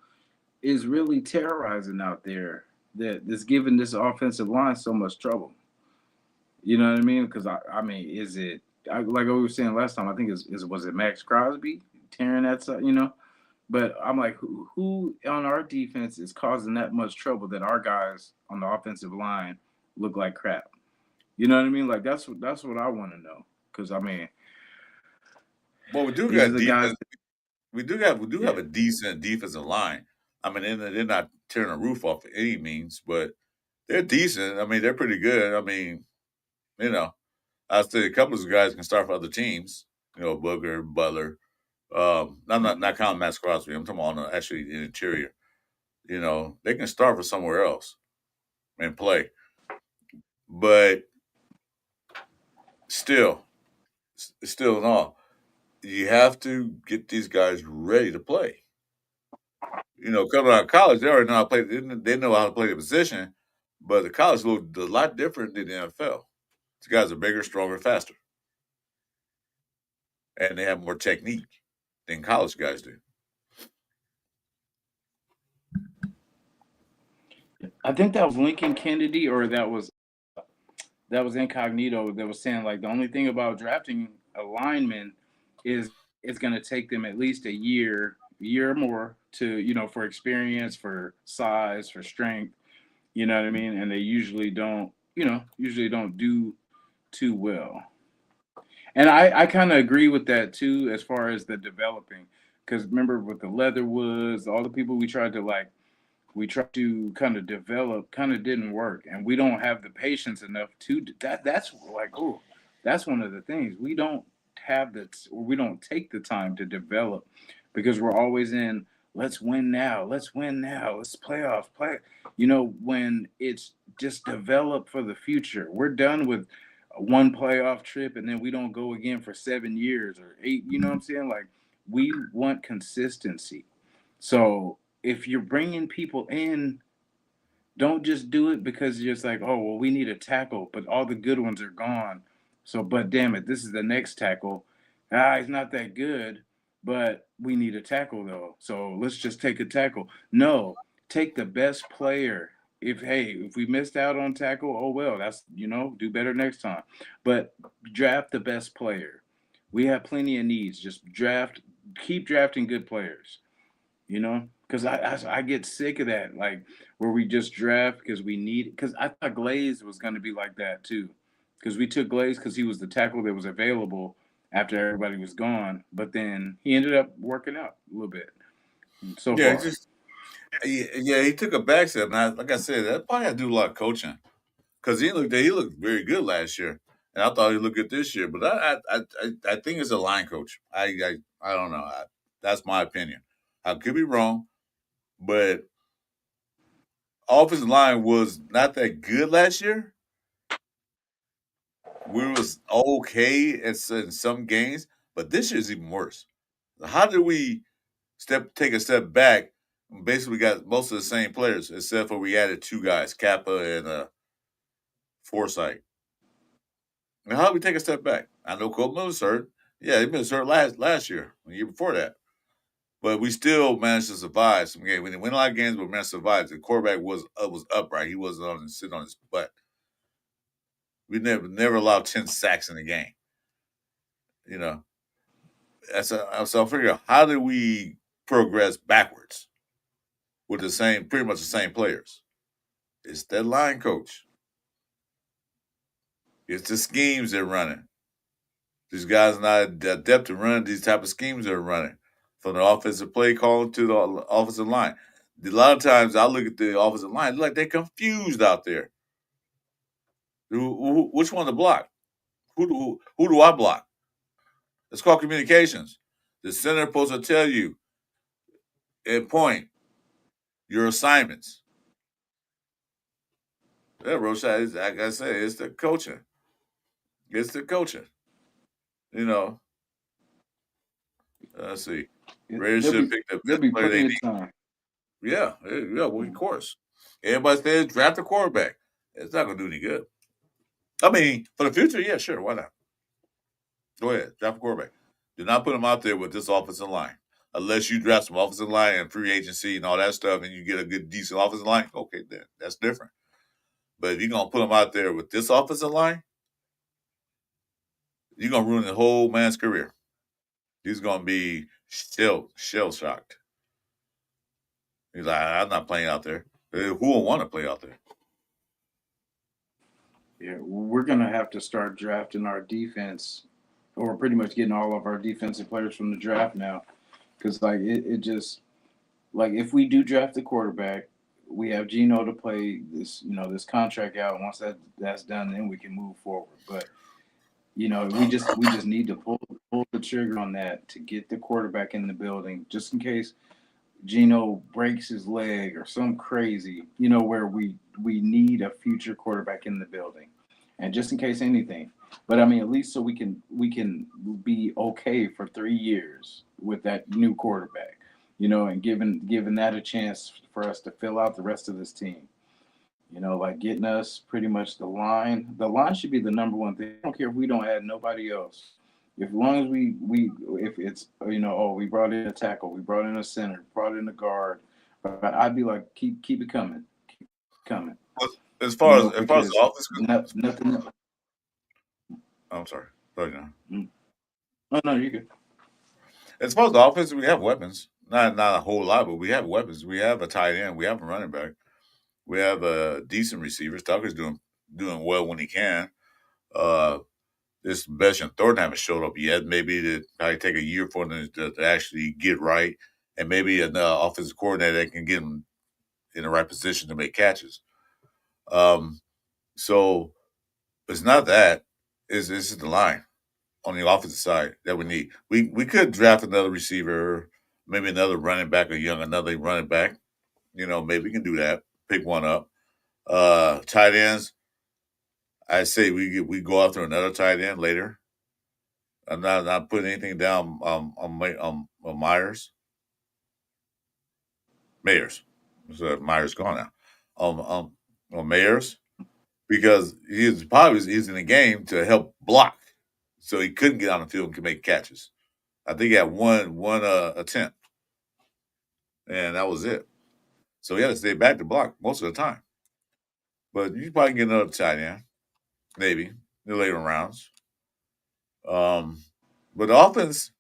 is really terrorizing out there that's giving this offensive line so much trouble. You know what I mean? Because I mean, is it like we were saying last time? I think is was it Max Crosby tearing that side? You know, but I'm like, who on our defense is causing that much trouble that our guys on the offensive line look like crap? You know what I mean? Like that's what I want to know. Because I mean, Well, we do these are got the guys. defense. We do have Yeah, a decent defensive line. I mean, they're not tearing the roof off by any means, but they're decent. I mean, they're pretty good. I mean, you know, I'd say a couple of those guys can start for other teams. Booger, Butler. I'm not counting Max Crosby. I'm talking about actually the interior. They can start for somewhere else and play, but still, still in all, you have to get these guys ready to play. Coming out of college, they already know how to play. They know how to play the position, but the college look a lot different than the NFL. These guys are bigger, stronger, faster, and they have more technique than college guys do. I think that was Lincoln Kennedy, or that was Incognito that was saying like the only thing about drafting a lineman is it's going to take them at least a year or more to for experience, for size, for strength. You know what I mean? And they usually don't do too well. And I kind of agree with that too, as far as the developing. Because remember with the Leatherwoods, all the people we tried to kind of develop kind of didn't work, and we don't have the patience enough to that's like, oh, that's one of the things we don't have that, or we don't take the time to develop, because we're always in, let's playoff play, when it's just develop for the future. We're done with one playoff trip and then we don't go again for 7 years or 8. You know what I'm saying? Like, we want consistency. So if you're bringing people in, don't just do it because you're just like, oh, well, we need a tackle, but all the good ones are gone. So, but damn it, this is the next tackle. He's not that good, but we need a tackle though. So let's just take a tackle. No, take the best player. If we missed out on tackle, oh well, that's, do better next time. But draft the best player. We have plenty of needs. Just keep drafting good players. Because I get sick of that, like, where we just draft because we need. Because I thought Glaze was going to be like that too, because we took Glaze because he was the tackle that was available after everybody was gone, but then he ended up working out a little bit so Yeah, far. he took a back step. And like I said, that probably had to do a lot of coaching because he looked very good last year, and I thought he looked good this year. But I think it's a line coach. I don't know. That's my opinion. I could be wrong, but offensive line was not that good last year. We was okay in some games, but this year's even worse. How did we take a step back? Basically, we got most of the same players, except for we added two guys, Kappa and Forsythe. Now, how did we take a step back? I know Coleman was hurt. Yeah, he was hurt last year, the year before that. But we still managed to survive some games. We didn't win a lot of games, but we managed to survive. The quarterback was upright. He wasn't sitting on his butt. We never allowed 10 sacks in a game. You know, so I figure, how do we progress backwards with pretty much the same players? It's that line coach. It's the schemes they're running. These guys are not adept to running these type of schemes they're running, from the offensive play call to the offensive line. A lot of times I look at the offensive line, like they're confused out there. Which one to block? Who do I block? It's called communications. The center supposed to tell you and point your assignments. Yeah, Roshan, like I said, it's the coaching. It's the coaching. You know, let's see. It, Raiders there'll should be pick the there'll best be player they plenty need. of time. Yeah, yeah, well, of course. Everybody says draft a quarterback. It's not going to do any good. I mean, for the future, yeah, sure, why not? Go ahead, draft a quarterback. Do not put him out there with this offensive line. Unless you draft some offensive line and free agency and all that stuff and you get a good, decent offensive line, okay, then that's different. But if you're going to put him out there with this offensive line, you're going to ruin the whole man's career. He's going to be shell shocked. He's like, I'm not playing out there. Who will want to play out there? Yeah, we're gonna have to start drafting our defense, or pretty much getting all of our defensive players from the draft now, because like it just like if we do draft the quarterback, we have Geno to play this this contract out. Once that's done, then we can move forward. But we just need to pull the trigger on that to get the quarterback in the building, just in case Geno breaks his leg or some crazy, where we need a future quarterback in the building, and just in case anything. But I mean, at least so we can be okay for 3 years with that new quarterback, and giving that a chance for us to fill out the rest of this team. Like getting us pretty much the line. The line should be the number one thing. I don't care if we don't add nobody else. If as long as we if it's we brought in a tackle, we brought in a center, brought in a guard, but I'd be like keep it coming, keep it coming. As far as the Because offense, nothing. I'm sorry. Sorry, John. Oh no, you're good. As far as the offense, we have weapons. Not a whole lot, but we have weapons. We have a tight end. We have a running back. We have a decent receivers. Tucker's doing well when he can. Uh, this Besh and Thornton haven't showed up yet. Maybe it probably take a year for them to actually get right, and maybe an offensive coordinator that can get them in the right position to make catches. Um, so it's not that. It's the line on the offensive side that we need. We could draft another receiver, maybe another running back, another running back. Maybe we can do that. Pick one up. Tight ends. I say we go after another tight end later. I'm not putting anything down on Myers. Mayers. So Myers gone now. On Mayers because he's in the game to help block, so he couldn't get on the field and could make catches. I think he had one attempt, and that was it. So he had to stay back to block most of the time. But you probably can get another tight end, maybe in the later rounds. Um, but the offense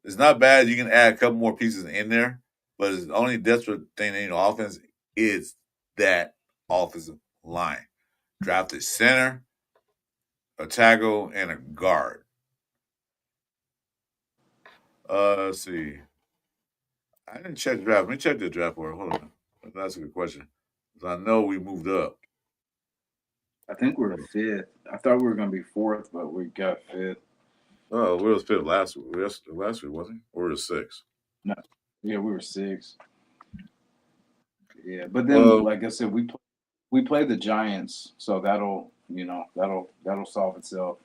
is not bad. You can add a couple more pieces in there, but the only desperate thing in the offense is that offensive line. Drafted center, a tackle, and a guard. Let's see. I didn't check the draft. Let me check the draft order. Hold on. That's a good question. 'Cause I know we moved up. I think we're fifth. I thought we were gonna be fourth, but we got fifth. Oh, we was fifth last week. Last week, wasn't he? Or was it six? No, yeah, we were six. Yeah, but then Well, like I said, we play the Giants, so that'll solve itself.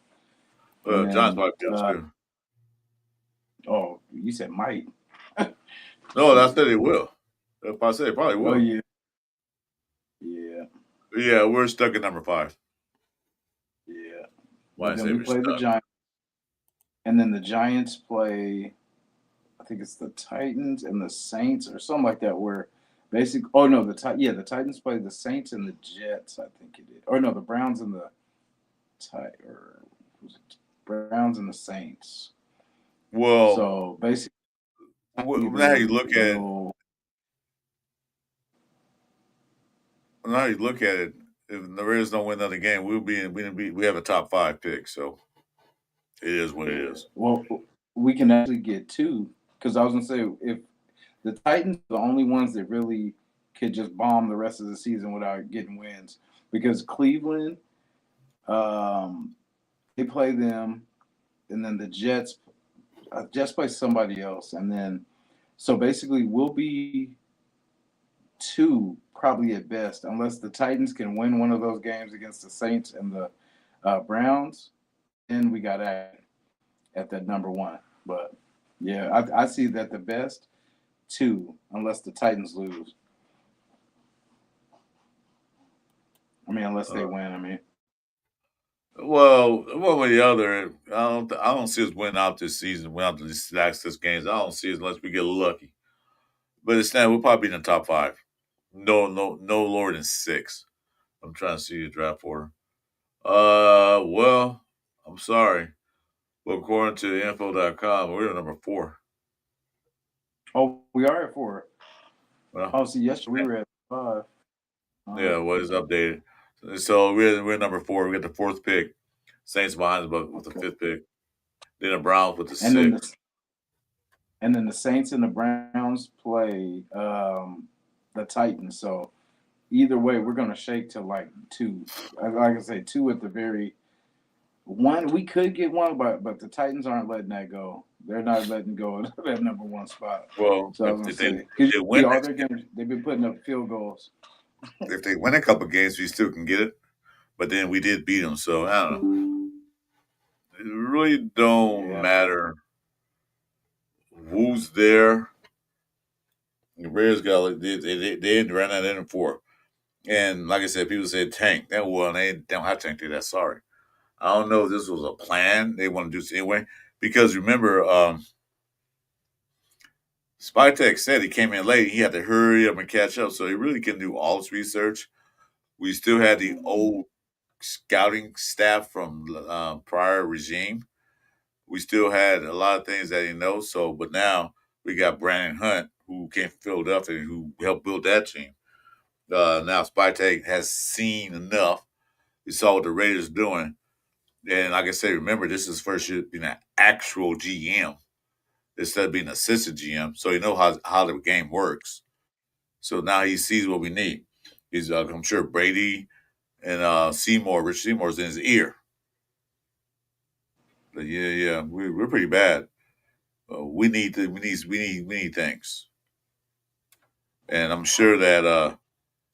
And John's then might be us too. oh, you said might. No, I Shoot. said it will. If I said it probably Oh will. yeah, yeah, Yeah, we're stuck at number 5. yeah. Why I But then say we we're play the stuck. Giants, and then the Giants play. I think it's the Titans and the Saints or something like that. Where basically, oh no, the Titans play the Saints and the Jets. I think it is. Or no, the Browns and the or was it Browns and the Saints. Well, So basically, now you either look at it, will now you look at it. If the Raiders don't win another game, we have a top 5 pick. So it is what it yeah. is. Well, we can actually get two because I was gonna say if the Titans are the only ones that really could just bomb the rest of the season without getting wins because Cleveland, um, they play them, and then the Jets play somebody else, and then so basically we'll be two probably at best unless the Titans can win one of those games against the Saints and the Browns. Then we got at at that number one. But yeah, I see that the best two, unless the Titans lose. I mean, unless they Uh, win. I mean, well, one way or the other, I don't see us winning out this season, win out these last 6 games. I don't see it unless we get lucky. But it's not. We'll probably be in the top five. No lower than 6. I'm trying to see the draft order. Well, I'm sorry. But according to info.com, we're number 4. oh, we are at 4. Well, Oh, see, yesterday we were at 5. yeah, what is updated? So we're number 4. We got the 4th pick. Saints behind us, but with the Okay. 5th pick. Then the Browns with the And then 6th. the Saints and the Browns play the Titans. So either way, we're gonna shake to like 2. Like I say, 2 at the very one. We could get one, but the Titans aren't letting that go. They're not letting go of that number one spot. Well, So I was gonna if they say because win all next their games they've been putting up field goals. if they win a couple games, we still can get it. But then we did beat them, so I don't know. It really don't Yeah. matter who's there. The Bears got they ran out in 4. And like I said, people say tank. That well, they don't have tank to that. Sorry, I don't know if this was a plan. They want to do this anyway because remember, Spytek said he came in late. He had to hurry up and catch up, so he really couldn't do all this research. We still had the old scouting staff from prior regime. We still had a lot of things that he knows. So, but now we got Brandon Hunt, who came from Philadelphia, who helped build that team. Now Spytek has seen enough. He saw what the Raiders doing, and like I said, remember this is his first year being an actual GM instead of being an assistant GM. So he knows how the game works. So now he sees what we need. He's I'm sure Brady and Rich Seymour's in his ear. But yeah, we're pretty bad. We need things, and I'm sure that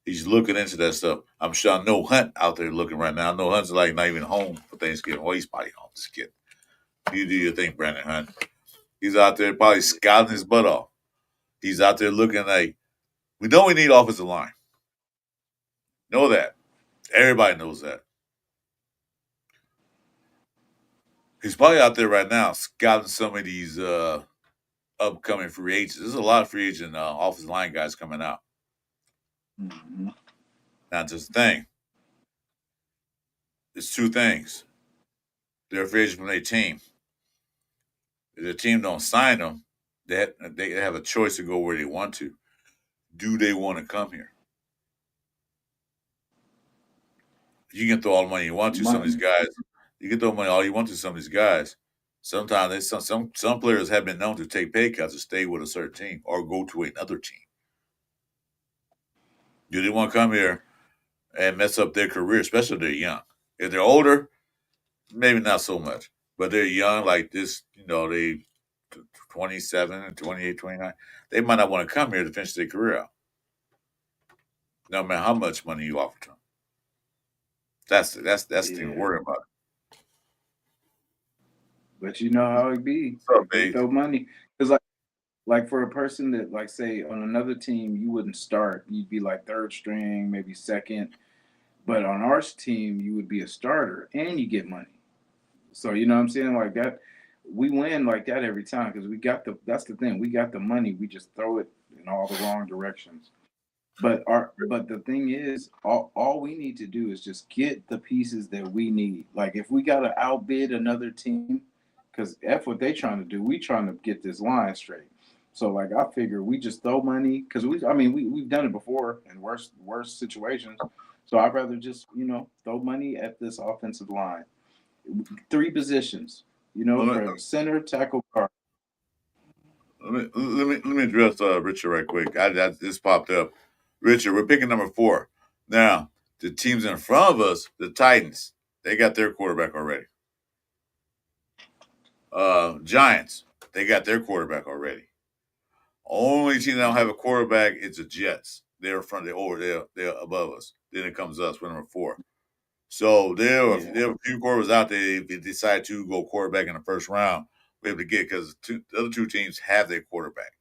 he's looking into that stuff. I'm sure I know Hunt out there looking right now. I know Hunt's like not even home for Thanksgiving. Well, he's probably home. Just kidding. You do your thing, Brandon Hunt. He's out there probably scouting his butt off. He's out there looking like we know we need offensive line. Know that. Everybody knows that. He's probably out there right now scouting some of these upcoming free agents. There's a lot of free agent offensive line guys coming out. Mm-hmm. Not just a thing. It's 2 things. They're free agents from their team. If the team don't sign them, they have a choice to go where they want to. Do they want to come here? You can throw all the money you want to some of these guys. You can throw money all you want to some of these guys. Sometimes some players have been known to take pay cuts to stay with a certain team or go to another team. Do they want to come here and mess up their career, especially if they're young? If they're older, maybe not so much. But they're young, like this, they 27 and 28, 29. They might not want to come here to finish their career out, no matter how much money you offer to them. That's the thing to Yeah. worry about. But you know how it be So, if they throw money. Because like for a person that like say on another team you wouldn't start, you'd be like third string, maybe second. But on our team you would be a starter and you get money. So you know what I'm saying like that. We win like that every time because we got the. That's the thing. We got the money. We just throw it in all the wrong directions. But the thing is, all we need to do is just get the pieces that we need. Like if we gotta outbid another team, because F what they trying to do, we trying to get this line straight. So like I figure we just throw money because we've done it before in worse situations. So I'd rather just throw money at this offensive line. 3 positions, let me from center, tackle, guard. let me address Richard right quick. This popped up. Richard, we're picking number 4. Now the teams in front of us, the Titans, they got their quarterback already. Giants, they got their quarterback already. Only team that don't have a quarterback is the Jets. They're front. They're above us. Then it comes us. We're number 4. So there are Yeah. a few quarterbacks out there if they decide to go quarterback in the first round. be able to get because the other two teams have their quarterback.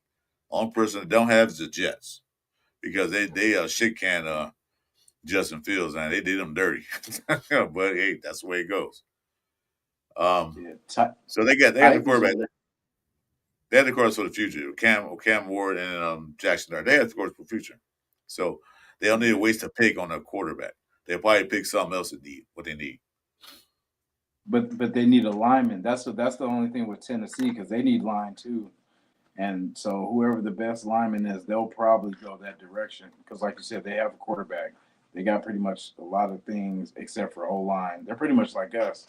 Only person that don't have is the Jets because they shit can Justin Fields and they did him dirty. But hey, that's the way it goes. Um, Yeah, so they got the Titans quarterback. are. They had the course for the future. Cam Ward and Jackson Dart. They had the course for the future. So they don't need to waste a pick on a quarterback. They'll probably pick something else that need what they need. But they need a lineman. That's the only thing with Tennessee because they need line too. And so whoever the best lineman is, they'll probably go that direction because, like you said, they have a quarterback. They got pretty much a lot of things except for O line. They're pretty much like us,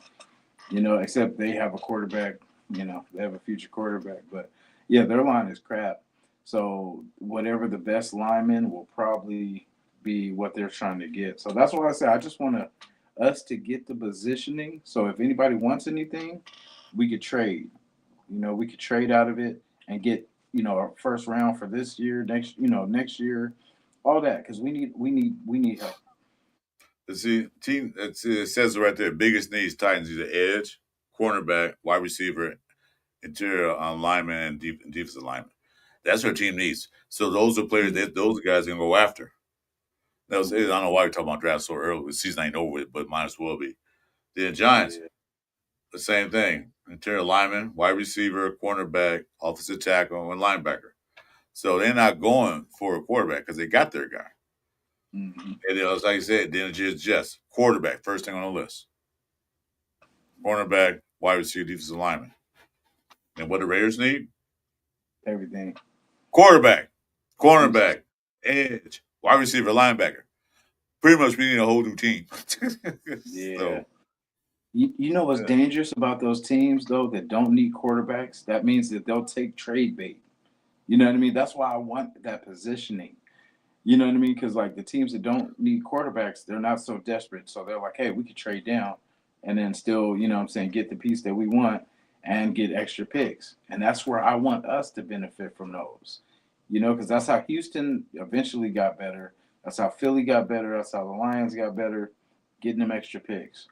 except they have a quarterback. They have a future quarterback. But yeah, their line is crap. So whatever the best lineman will probably be what they're trying to get. So that's why I say I just want us to get the positioning. So if anybody wants anything, we could trade. We could trade out of it and get a first round for this year, next year, all that because we need help. See, it says it right there. Biggest needs Titans either edge, cornerback, wide receiver, interior lineman, and defensive lineman. That's what our team needs. So those are players that those guys can go after. I don't know why we're talking about draft so early. The season ain't over with, but might as well be. The Giants, Yeah. the same thing. Interior lineman, wide receiver, cornerback, offensive tackle, and linebacker. So they're not going for a quarterback because they got their guy. Mm-hmm. And it was like I said, then it's just quarterback, first thing on the list. Cornerback, wide receiver, defensive lineman. And what the Raiders need? Everything. Quarterback, cornerback, edge, wide receiver, linebacker. Pretty much we need a whole new team. Yeah. So You know what's yeah. dangerous about those teams though that don't need quarterbacks? That means that they'll take trade bait. You know what I mean? That's why I want that positioning. You know what I mean? Because like the teams that don't need quarterbacks, they're not so desperate. So they're like, hey, we could trade down and then still, what I'm saying, get the piece that we want and get extra picks. And that's where I want us to benefit from those. Because that's how Houston eventually got better. That's how Philly got better. That's how the Lions got better, getting them extra picks.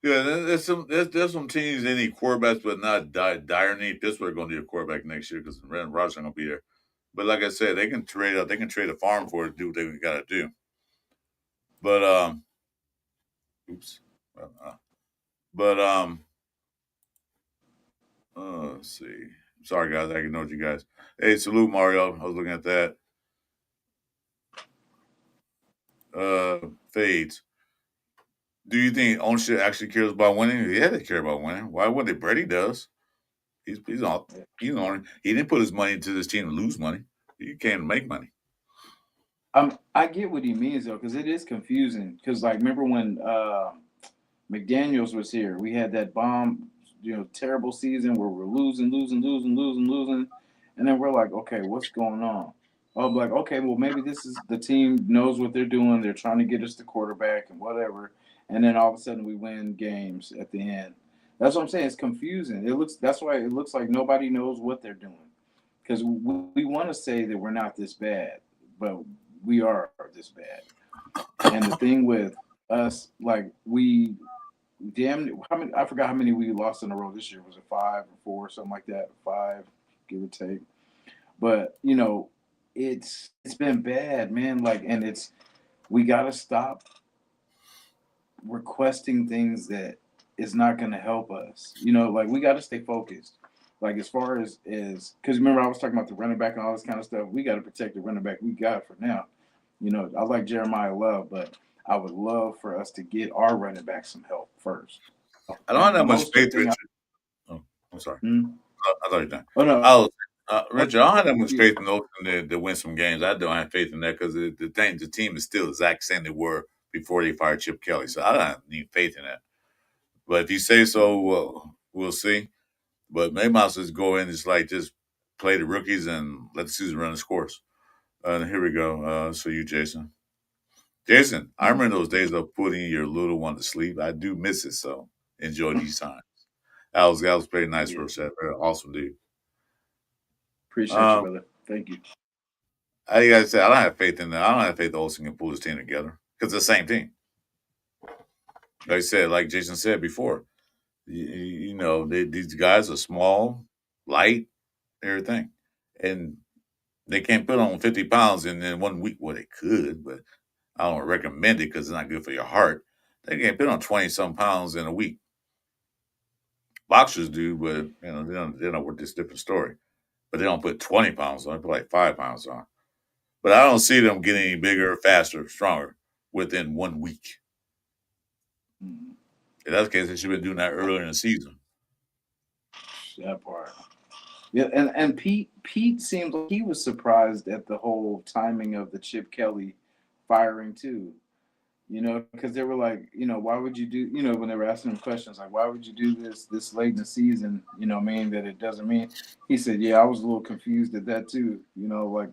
Yeah, there's some teams that need quarterbacks, but not dire need. Pittsburgh going to need a quarterback next year because Brandon Rodgers not going to be there. But like I said, they can trade out. They can trade a farm for it to do what they got to do. But oops. But let's see. Sorry guys, I ignored you guys. Hey, salute Mario. I was looking at that. Fades. Do you think ownership actually cares about winning? Yeah, they care about winning. Why wouldn't they? Brady does. He's on. He's on. He didn't put his money into this team to lose money. He came to make money. I get what he means though, because it is confusing. Because like, remember when McDaniel's was here? We had that bomb, terrible season where we're losing, losing, losing, losing, losing, and then we're like, okay, what's going on? Oh, like, okay, well, maybe this is the team knows what they're doing. They're trying to get us the quarterback and whatever, and then all of a sudden we win games at the end. That's what I'm saying. It's confusing. That's why it looks like nobody knows what they're doing because we want to say that we're not this bad, but we are this bad. And the thing with us, like we how many? I forgot how many we lost in a row this year. Was it 5 or 4, something like that? 5, give or take. But it's been bad, man. Like, and we gotta stop requesting things that is not gonna help us. Like we gotta stay focused. Like as far as because remember I was talking about the running back and all this kind of stuff. We got to protect the running back we got for now. I like Jeremiah Love, but I would love for us to get our running back some help first. I don't And have the that much Mostert faith, thing, Richard. Oh, I'm sorry. hmm? I thought you were done. Oh no, I was, oh, Richard, I don't have that much yeah, faith in those to win some games. I don't have faith in that because the team is still the exact same they were before they fired Chip Kelly. So I don't need faith in that. But if you say so, well, we'll see. But maybe I'll just go in and just play the rookies and let the season run its course. Here we go. So you, Jason. Jason, I mhm. remember those days of putting your little one to sleep. I do miss it, so enjoy these times. That was pretty nice Yeah, for a very awesome dude. appreciate you, Um, brother. Thank you. I gotta say, I don't have faith in that. I don't have faith that Olsen can pull his team together because it's the same team. Like I said, like Jason said before, these guys are small, light, everything, and they can't put on 50 pounds in 1 week. Well, they could, but I don't recommend it because it's not good for your heart. They can't put on 20 some pounds in a week. Boxers do, but they don't work this different story. But they don't put 20 pounds on. They put like 5 pounds on. But I don't see them getting any bigger, faster, stronger within 1 week. Mhm. In that case, they should have been doing that earlier in the season. That part. Yeah, and Pete seemed like he was surprised at the whole timing of the Chip Kelly firing too. Because they were like, why would you do, when they were asking him questions like, why would you do this late in the season? Meaning that it doesn't mean. He said, yeah, I was a little confused at that too. Like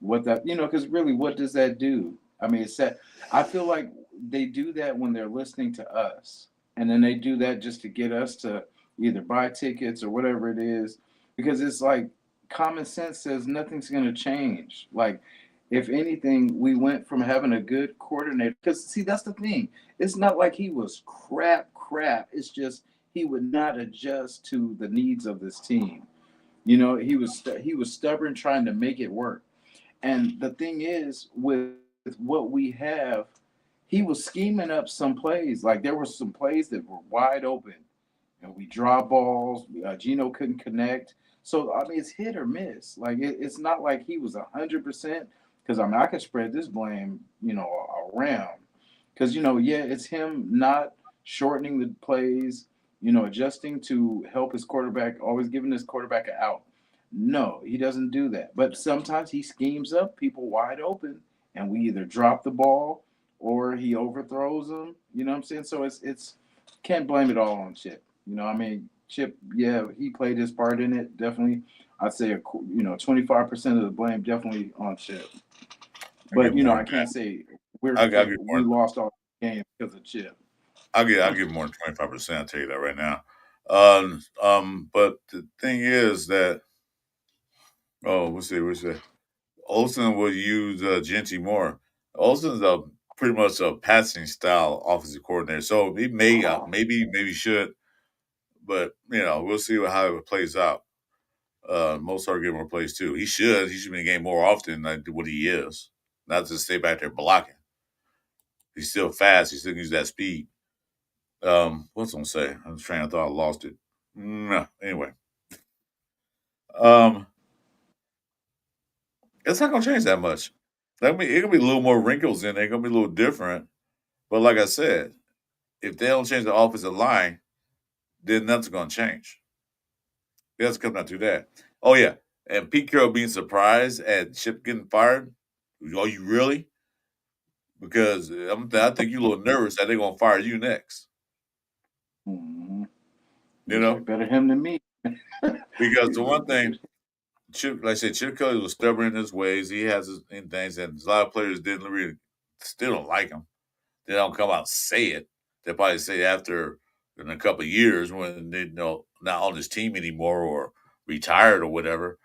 what that, because really, what does that do? I mean, it's that I feel like they do that when they're listening to us, and then they do that just to get us to either buy tickets or whatever it is, because it's like common sense says nothing's going to change. Like, if anything, we went from having a good coordinator. Because see, that's the thing. It's not like he was crap. It's just he would not adjust to the needs of this team. He was stubborn trying to make it work. And the thing is, with what we have, he was scheming up some plays. Like there were some plays that were wide open, and we draw balls. Gino couldn't connect. So I mean, it's hit or miss. Like it's not like he was 100%. Because I mean, I could spread this blame, around. Because yeah, it's him not shortening the plays, adjusting to help his quarterback, always giving his quarterback an out. No, he doesn't do that. But sometimes he schemes up people wide open, and we either drop the ball or he overthrows them. You know what I'm saying? So it's can't blame it all on Chip. I mean, Chip, yeah, he played his part in it. Definitely, I'd say 25% of the blame definitely on Chip. I get But more I than that. can't say I get we more. lost all the games because of Chip. I get more than 25%. I'll tell you that right now. But the thing is that we'll see. Olsen will use Genty more. Olsen's pretty much a passing style offensive coordinator, so he may maybe should, but we'll see how it plays out. Mozart get more plays too. He should be in the game more often than what he is. Not just stay back there blocking. He's still fast. He still use that speed. What's I'm gonna say? I was trying to thought I lost it. No, anyway. Um, it's not gonna change that much. It gonna be a little more wrinkles in there. It's gonna be a little different. But like I said, if they don't change the offensive line, then nothing's gonna change. It has to come down to that. Oh yeah, and Pete Carroll being surprised at Chip getting fired. Are you really? Because I think you're a little nervous that they're gonna fire you next. Mm-hmm. You He's like know, better him than me. because the one thing Chip, like I said, Chip Kelly was stubborn in his ways. He has his in things, and a lot of players didn't really still don't like him. They don't come out and say it. They probably say after in a couple of years when they not on his team anymore or retired or whatever.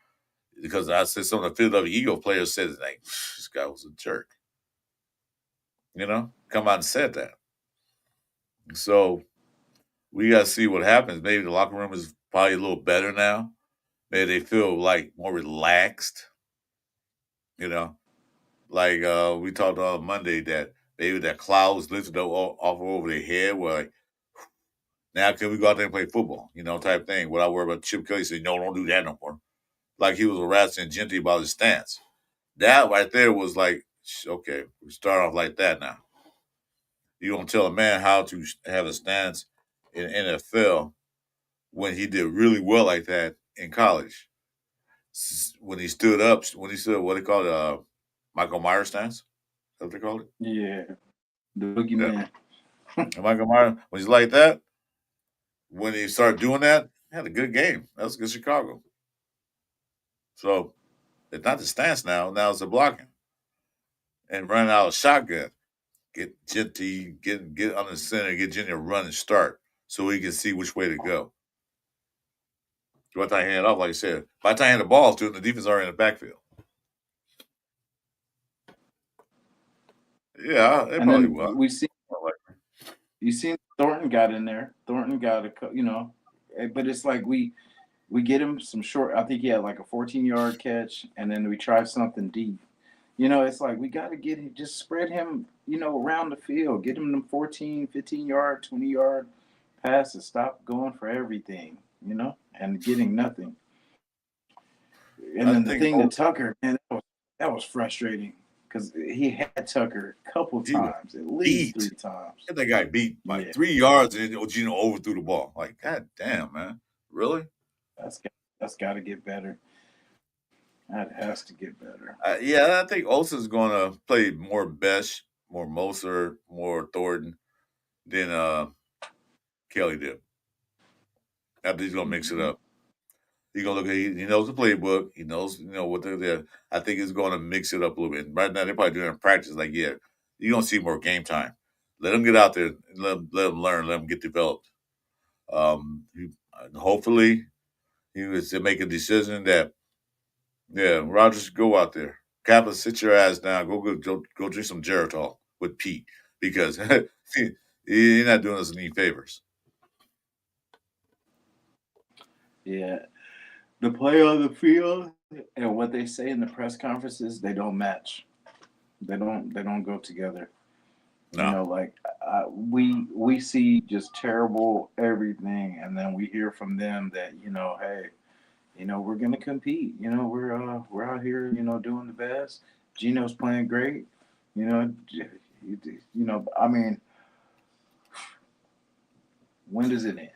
Because I said some of the Philadelphia Eagle players said like this guy was a jerk. Come out and said that. So we got to see what happens. Maybe the locker room is probably a little better now. Maybe they feel like more relaxed. You know, like we talked on Monday that maybe that cloud was lifted off over their head. Where like, now can we go out there and play football? Type thing. Without worry about Chip Kelly saying, no, don't do that no more. Like he was harassing Genty about his stance. That right there was like, okay, we start off like that now. You don't tell a man how to have a stance in NFL when he did really well like that in college. When he stood up, when he stood, what they call it, Michael Myers stance. Is that what they call it? Yeah, the Yeah. boogeyman. And Michael Myers, when he's like that, when he started doing that, he had a good game. That was good Chicago. So it's not the stance now. Now it's the blocking and running out of shotgun. Get Genty, get on the center, get Genty to run and start so he can see which way to go. By the time he hand off, like I said, by the time he hand the ball to him, the defense already in the backfield. Yeah, they And probably then will. we see You seen Thornton got in there. Thornton got but it's like we get him some short. I think he had like a 14-yard catch, and then we try something deep. It's like we got to get him, just spread him, around the field. Get him them 14, 15-yard, 20-yard passes. Stop going for everything, and getting nothing. And I then the think thing to Tucker, man, that was frustrating because he had Tucker a couple he was times, at least beat. 3 times. Get that guy beat by Yeah, 3 yards and Gino overthrew the ball. Like, god damn, man. Really? that's that's got to get better. That has to get better. Yeah, I think Olsen's going to play more Besh, more Moser, more Thornton than Kelly did. After he's going to mix it Mhm. up. He's going to look at he knows the playbook. He knows, what they're there. I think he's going to mix it up a little bit. Right now, they're probably doing it in practice. Like, yeah, you're going to see more game time. Let him get out there. Let him learn. Let him get developed. Hopefully, he was to make a decision that, yeah, Rogers, go out there. Kaplan, sit your ass down. Go drink some Geritol with Pete because you're not doing us any favors. Yeah, the play on the field and what they say in the press conferences, they don't match. They don't go together. No. Like we see just terrible everything, and then we hear from them that hey, we're gonna compete. We're out here, doing the best. Gino's playing great. I mean, when does it end?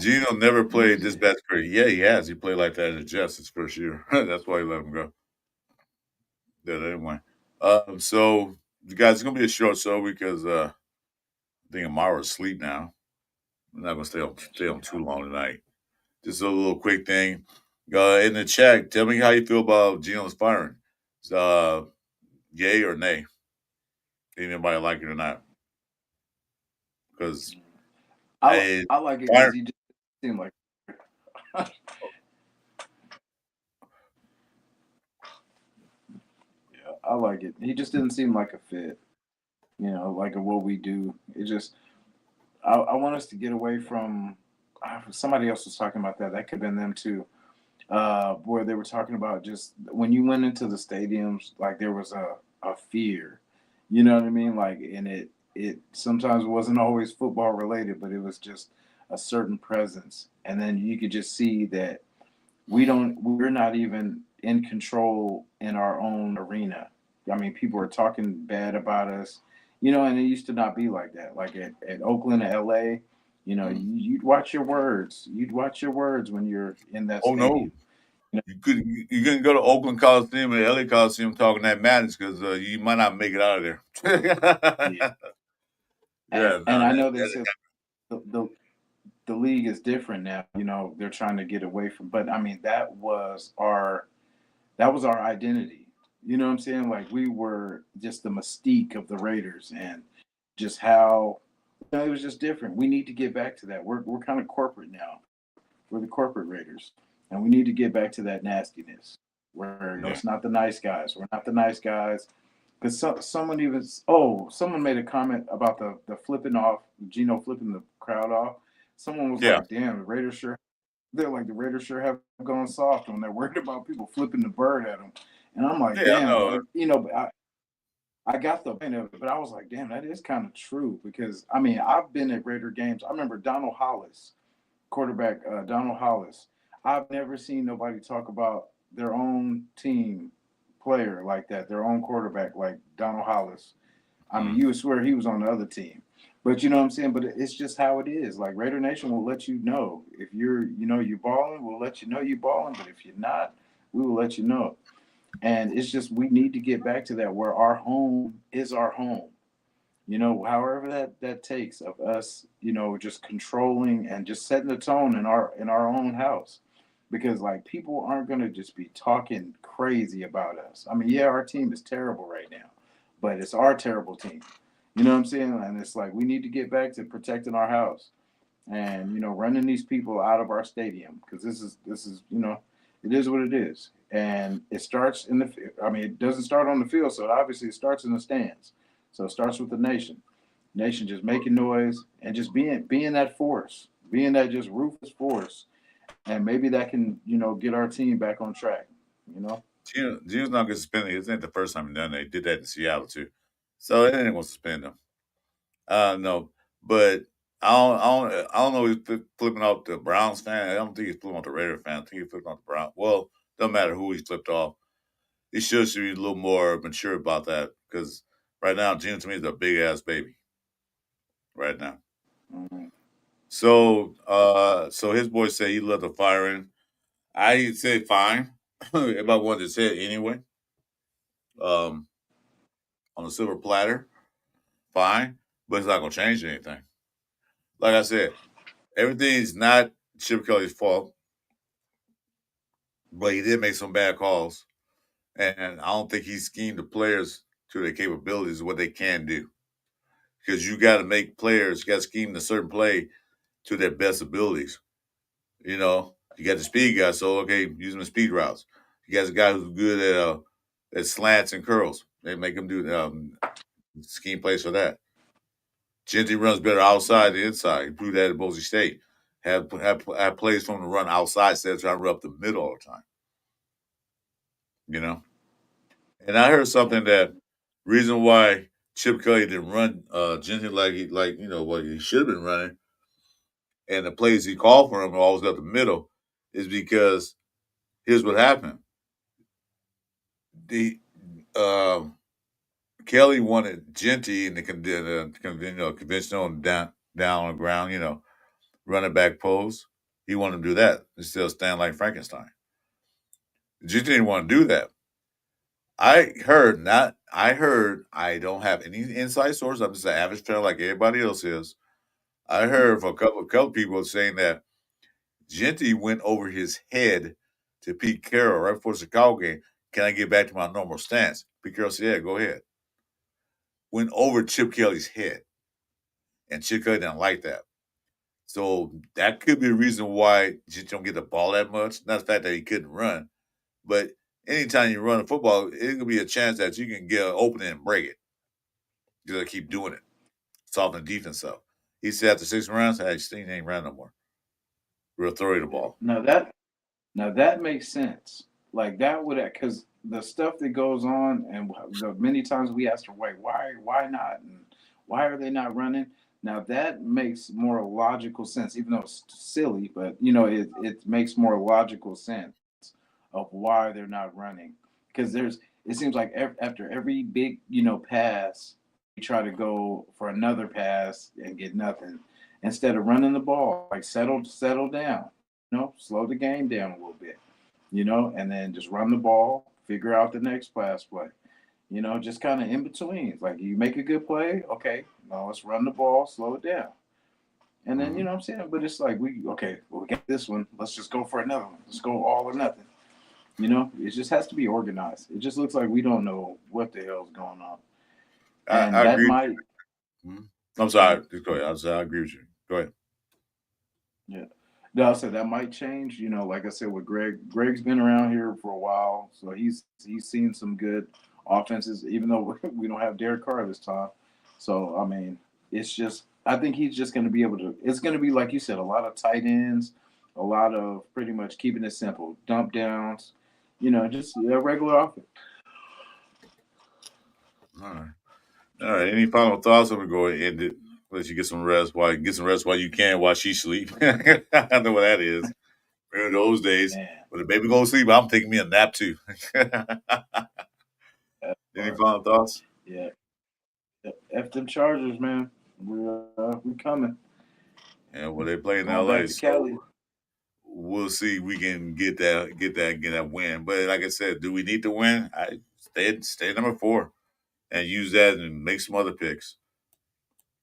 Gino never When played does it this end? bad career. Yeah, he has. He played like that in the Jets his first year. That's why he let him go. Yeah, anyway. So you guys, it's gonna be a short show because I think Amara's asleep now. I'm not gonna stay on too long tonight. Just a little quick thing. In the chat, tell me how you feel about Gino's firing. Uh, Yay or nay? Anybody like it or not? Because I I like it because fire. he just seemed like yeah, I like it. He just didn't seem like a fit. Like what we do. It just I want us to get away from. Somebody else was talking about that. That could have been them too. Where they were talking about just when you went into the stadiums, like there was a fear. You know what I mean? Like, and it sometimes wasn't always football related, but it was just a certain presence, and then you could just see that we're not even in control in our own arena. I mean, people are talking bad about us, and it used to not be like that. Like at Oakland, LA, Mm. you'd watch your words. You'd watch your words when you're in that Oh no, stadium. You you couldn't go to Oakland Coliseum or LA Coliseum talking that madness because you might not make it out of there. yeah. Yeah, And no, I know they that said the league is different now. They're trying to get away from, but I mean that was our identity. You know what I'm saying? Like we were just the mystique of the Raiders and just how it was just different. We need to get back to that. We're kind of corporate now. We're the corporate Raiders, and we need to get back to that nastiness where yeah, it's not the nice guys. We're not the nice guys. Because someone made a comment about the flipping off, Gino flipping the crowd off. Someone was yeah, like, "Damn, the Raiders sure have gone soft when they're worried about people flipping the bird at them." And I'm like, yeah. I "Damn," know. but I got the point of it, but I was like, "Damn, that is kind of true." Because I mean, I've been at Raider games. I remember Donald Hollis, quarterback Donald Hollis. I've never seen nobody talk about their own team player like that, their own quarterback like Donald Hollis. I mean, Mm, you would swear he was on the other team. But you know what I'm saying? But it's just how it is. Like Raider Nation will let you know. If you're balling, we'll let you know you're balling. But if you're not, we will let you know. And it's just we need to get back to that where our home is our home. However that takes of us, just controlling and just setting the tone in our own house. Because like people aren't gonna just be talking crazy about us. I mean, yeah, our team is terrible right now, but it's our terrible team. You know what I'm saying? And it's like we need to get back to protecting our house and running these people out of our stadium because this is it is what it is, and it starts in the. I mean, it doesn't start on the field, so obviously it starts in the stands. So it starts with the nation. Nation just making noise and just being that force, being that just ruthless force, and maybe that can get our team back on track. You know. Gino's not going to suspend him. It ain't the first time he done that. He did that in Seattle too, so it ain't going to suspend him. No, but I don't know. He's flipping off the Browns fan. I don't think he's flipping off the Raider fan. I think he's flipping off the Browns. Well, doesn't matter who he's flipped off. He should be a little more mature about that because right now, Gino to me is a big ass baby. Right now. Mhm. So his boys say he let the fire in. I say fine. If I wanted to say it anyway, um, on a silver platter, fine, but it's not gonna change anything. Like I said, everything's not Chip Kelly's fault, but he did make some bad calls, and I don't think he schemed the players to their capabilities of what they can do. Because you got to make players, you got to scheme a certain play to their best abilities. You know, you got the speed guy, so okay, using the speed routes. You got a guy who's good at slants and curls. They make him do scheme plays for that. Genty runs better outside than inside. He proved that at Boise State. Have plays from the run outside instead of trying to run up the middle all the time. You know, and I heard something that reason why Chip Kelly didn't run Genty like what he should have been running, and the plays he called for him always up the middle, is because here's what happened. The um, Kelly wanted Genty in the conventional down on the ground, running back pose. He wanted to do that instead of stand like Frankenstein. Genty didn't want to do that. I don't have any inside source. I'm just an average fan like everybody else is. I heard from a couple people saying that Genty went over his head to Pete Carroll right before the Chicago game. Can I get back to my normal stance? Pete Carroll said, yeah, go ahead. Went over Chip Kelly's head. And Chip Kelly didn't like that. So that could be a reason why Genty don't get the ball that much. Not the fact that he couldn't run, but anytime you run a football, it could be a chance that you can get an opening and break it. You gotta keep doing it. Soften the defense up. He said after 6 rounds, hey, Steen ain't run no more. We'll throw you the Yeah. ball. Now that makes sense. Like that would because the stuff that goes on, and the many times we asked her, wait, why not, and why are they not running? Now that makes more logical sense, even though it's silly, but it makes more logical sense of why they're not running. Because it seems like after every big pass, you try to go for another pass and get nothing instead of running the ball. Like settle down, slow the game down a little bit, and then just run the ball, figure out the next pass play. Just kind of in between. It's like you make a good play, okay, now let's run the ball, slow it down. And then, Mm-hmm. what I'm saying? But it's like, we got this one. Let's just go for another one. Let's go all or nothing. It just has to be organized. It just looks like we don't know what the hell's going on. And I that agree. might, Mhm. I'm go ahead. sorry. Just go ahead. I agree with you. Go ahead. Yeah. No, I said that might change. Like I said, with Greg, Greg's been around here for a while, so he's seen some good offenses, even though we don't have Derek Carr this time. So I mean, it's just I think he's just going to be able to. It's going to be like you said, a lot of tight ends, a lot of pretty much keeping it simple, dump downs, just a regular offense. All right. All right. Any final thoughts? I'm gonna go ahead and end it. Let you get some rest. While you can while she sleep. I know what that is. Remember those days Man, when the baby goes to sleep, I'm taking me a nap too. that Any part. final thoughts? Yeah, F them Chargers, man. We coming. Yeah, well, they play in Going back LA, to Cali. so we'll see if we can get that win. But like I said, do we need to win? I stay number 4 and use that and make some other picks.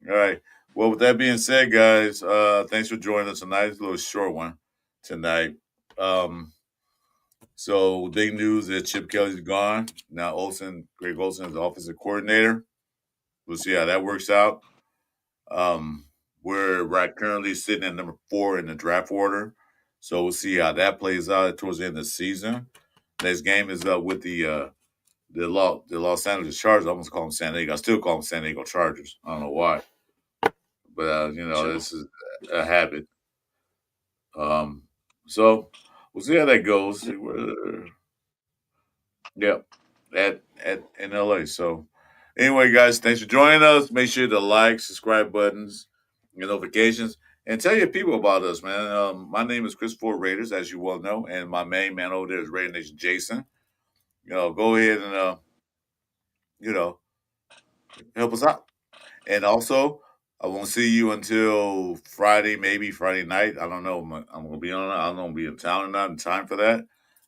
All right. Well, with that being said, guys, thanks for joining us tonight. It's a little short one tonight. Um, so big news that Chip Kelly's gone. Now Greg Olson is the offensive coordinator. We'll see how that works out. Um, we're right currently sitting at number 4 in the draft order. So we'll see how that plays out towards the end of the season. Next game is with the Los Angeles Chargers. I almost call them San Diego. I still call them San Diego Chargers. I don't know why. but True. this is a habit. Um, so we'll see how that goes. See where, yeah, at in LA. So anyway, guys, thanks for joining us. Make sure to like, subscribe buttons, and notifications, and tell your people about us, man. My name is Chris Ford Raiders, as you well know, and my main man over there is Raider Nation Jason. Go ahead and you know, help us out. And also, I won't see you until Friday, maybe Friday night. I don't know. I'm gonna be on. I don't know, be in town or not in time for that.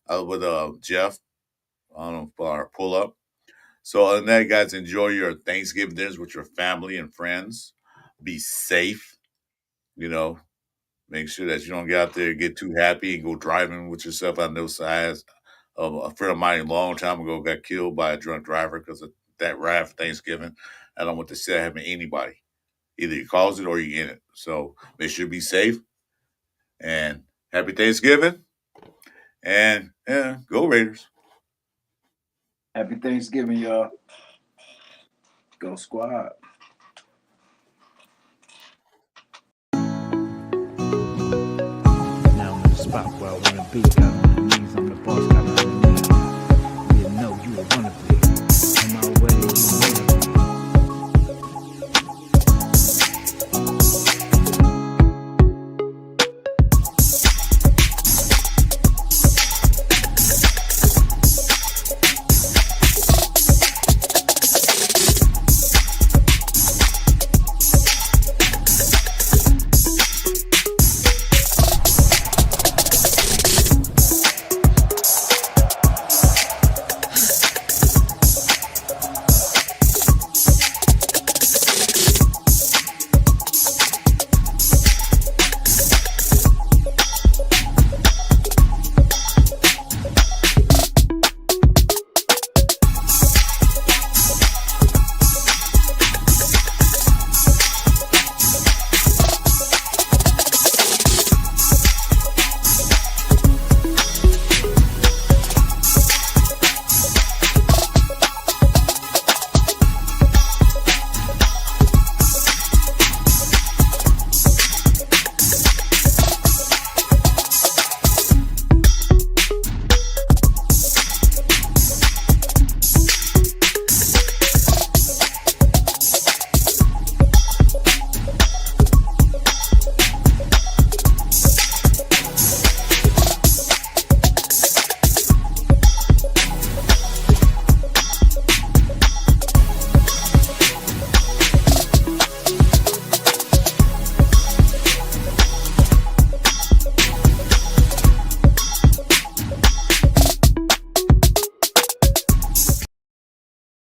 With Jeff, I don't know for our pull up. So other than that, guys, enjoy your Thanksgiving dinners with your family and friends. Be safe. You know, make sure that you don't get out there and get too happy and go driving with yourself. I know size. A friend of mine a long time ago got killed by a drunk driver because of that ride for Thanksgiving. I don't want to say that happen to anybody. Either you cause it or you in it. So make sure you be safe and happy Thanksgiving. And yeah, go Raiders. Happy Thanksgiving, y'all. Go Squad. Now I'm in the spot where I wanna be.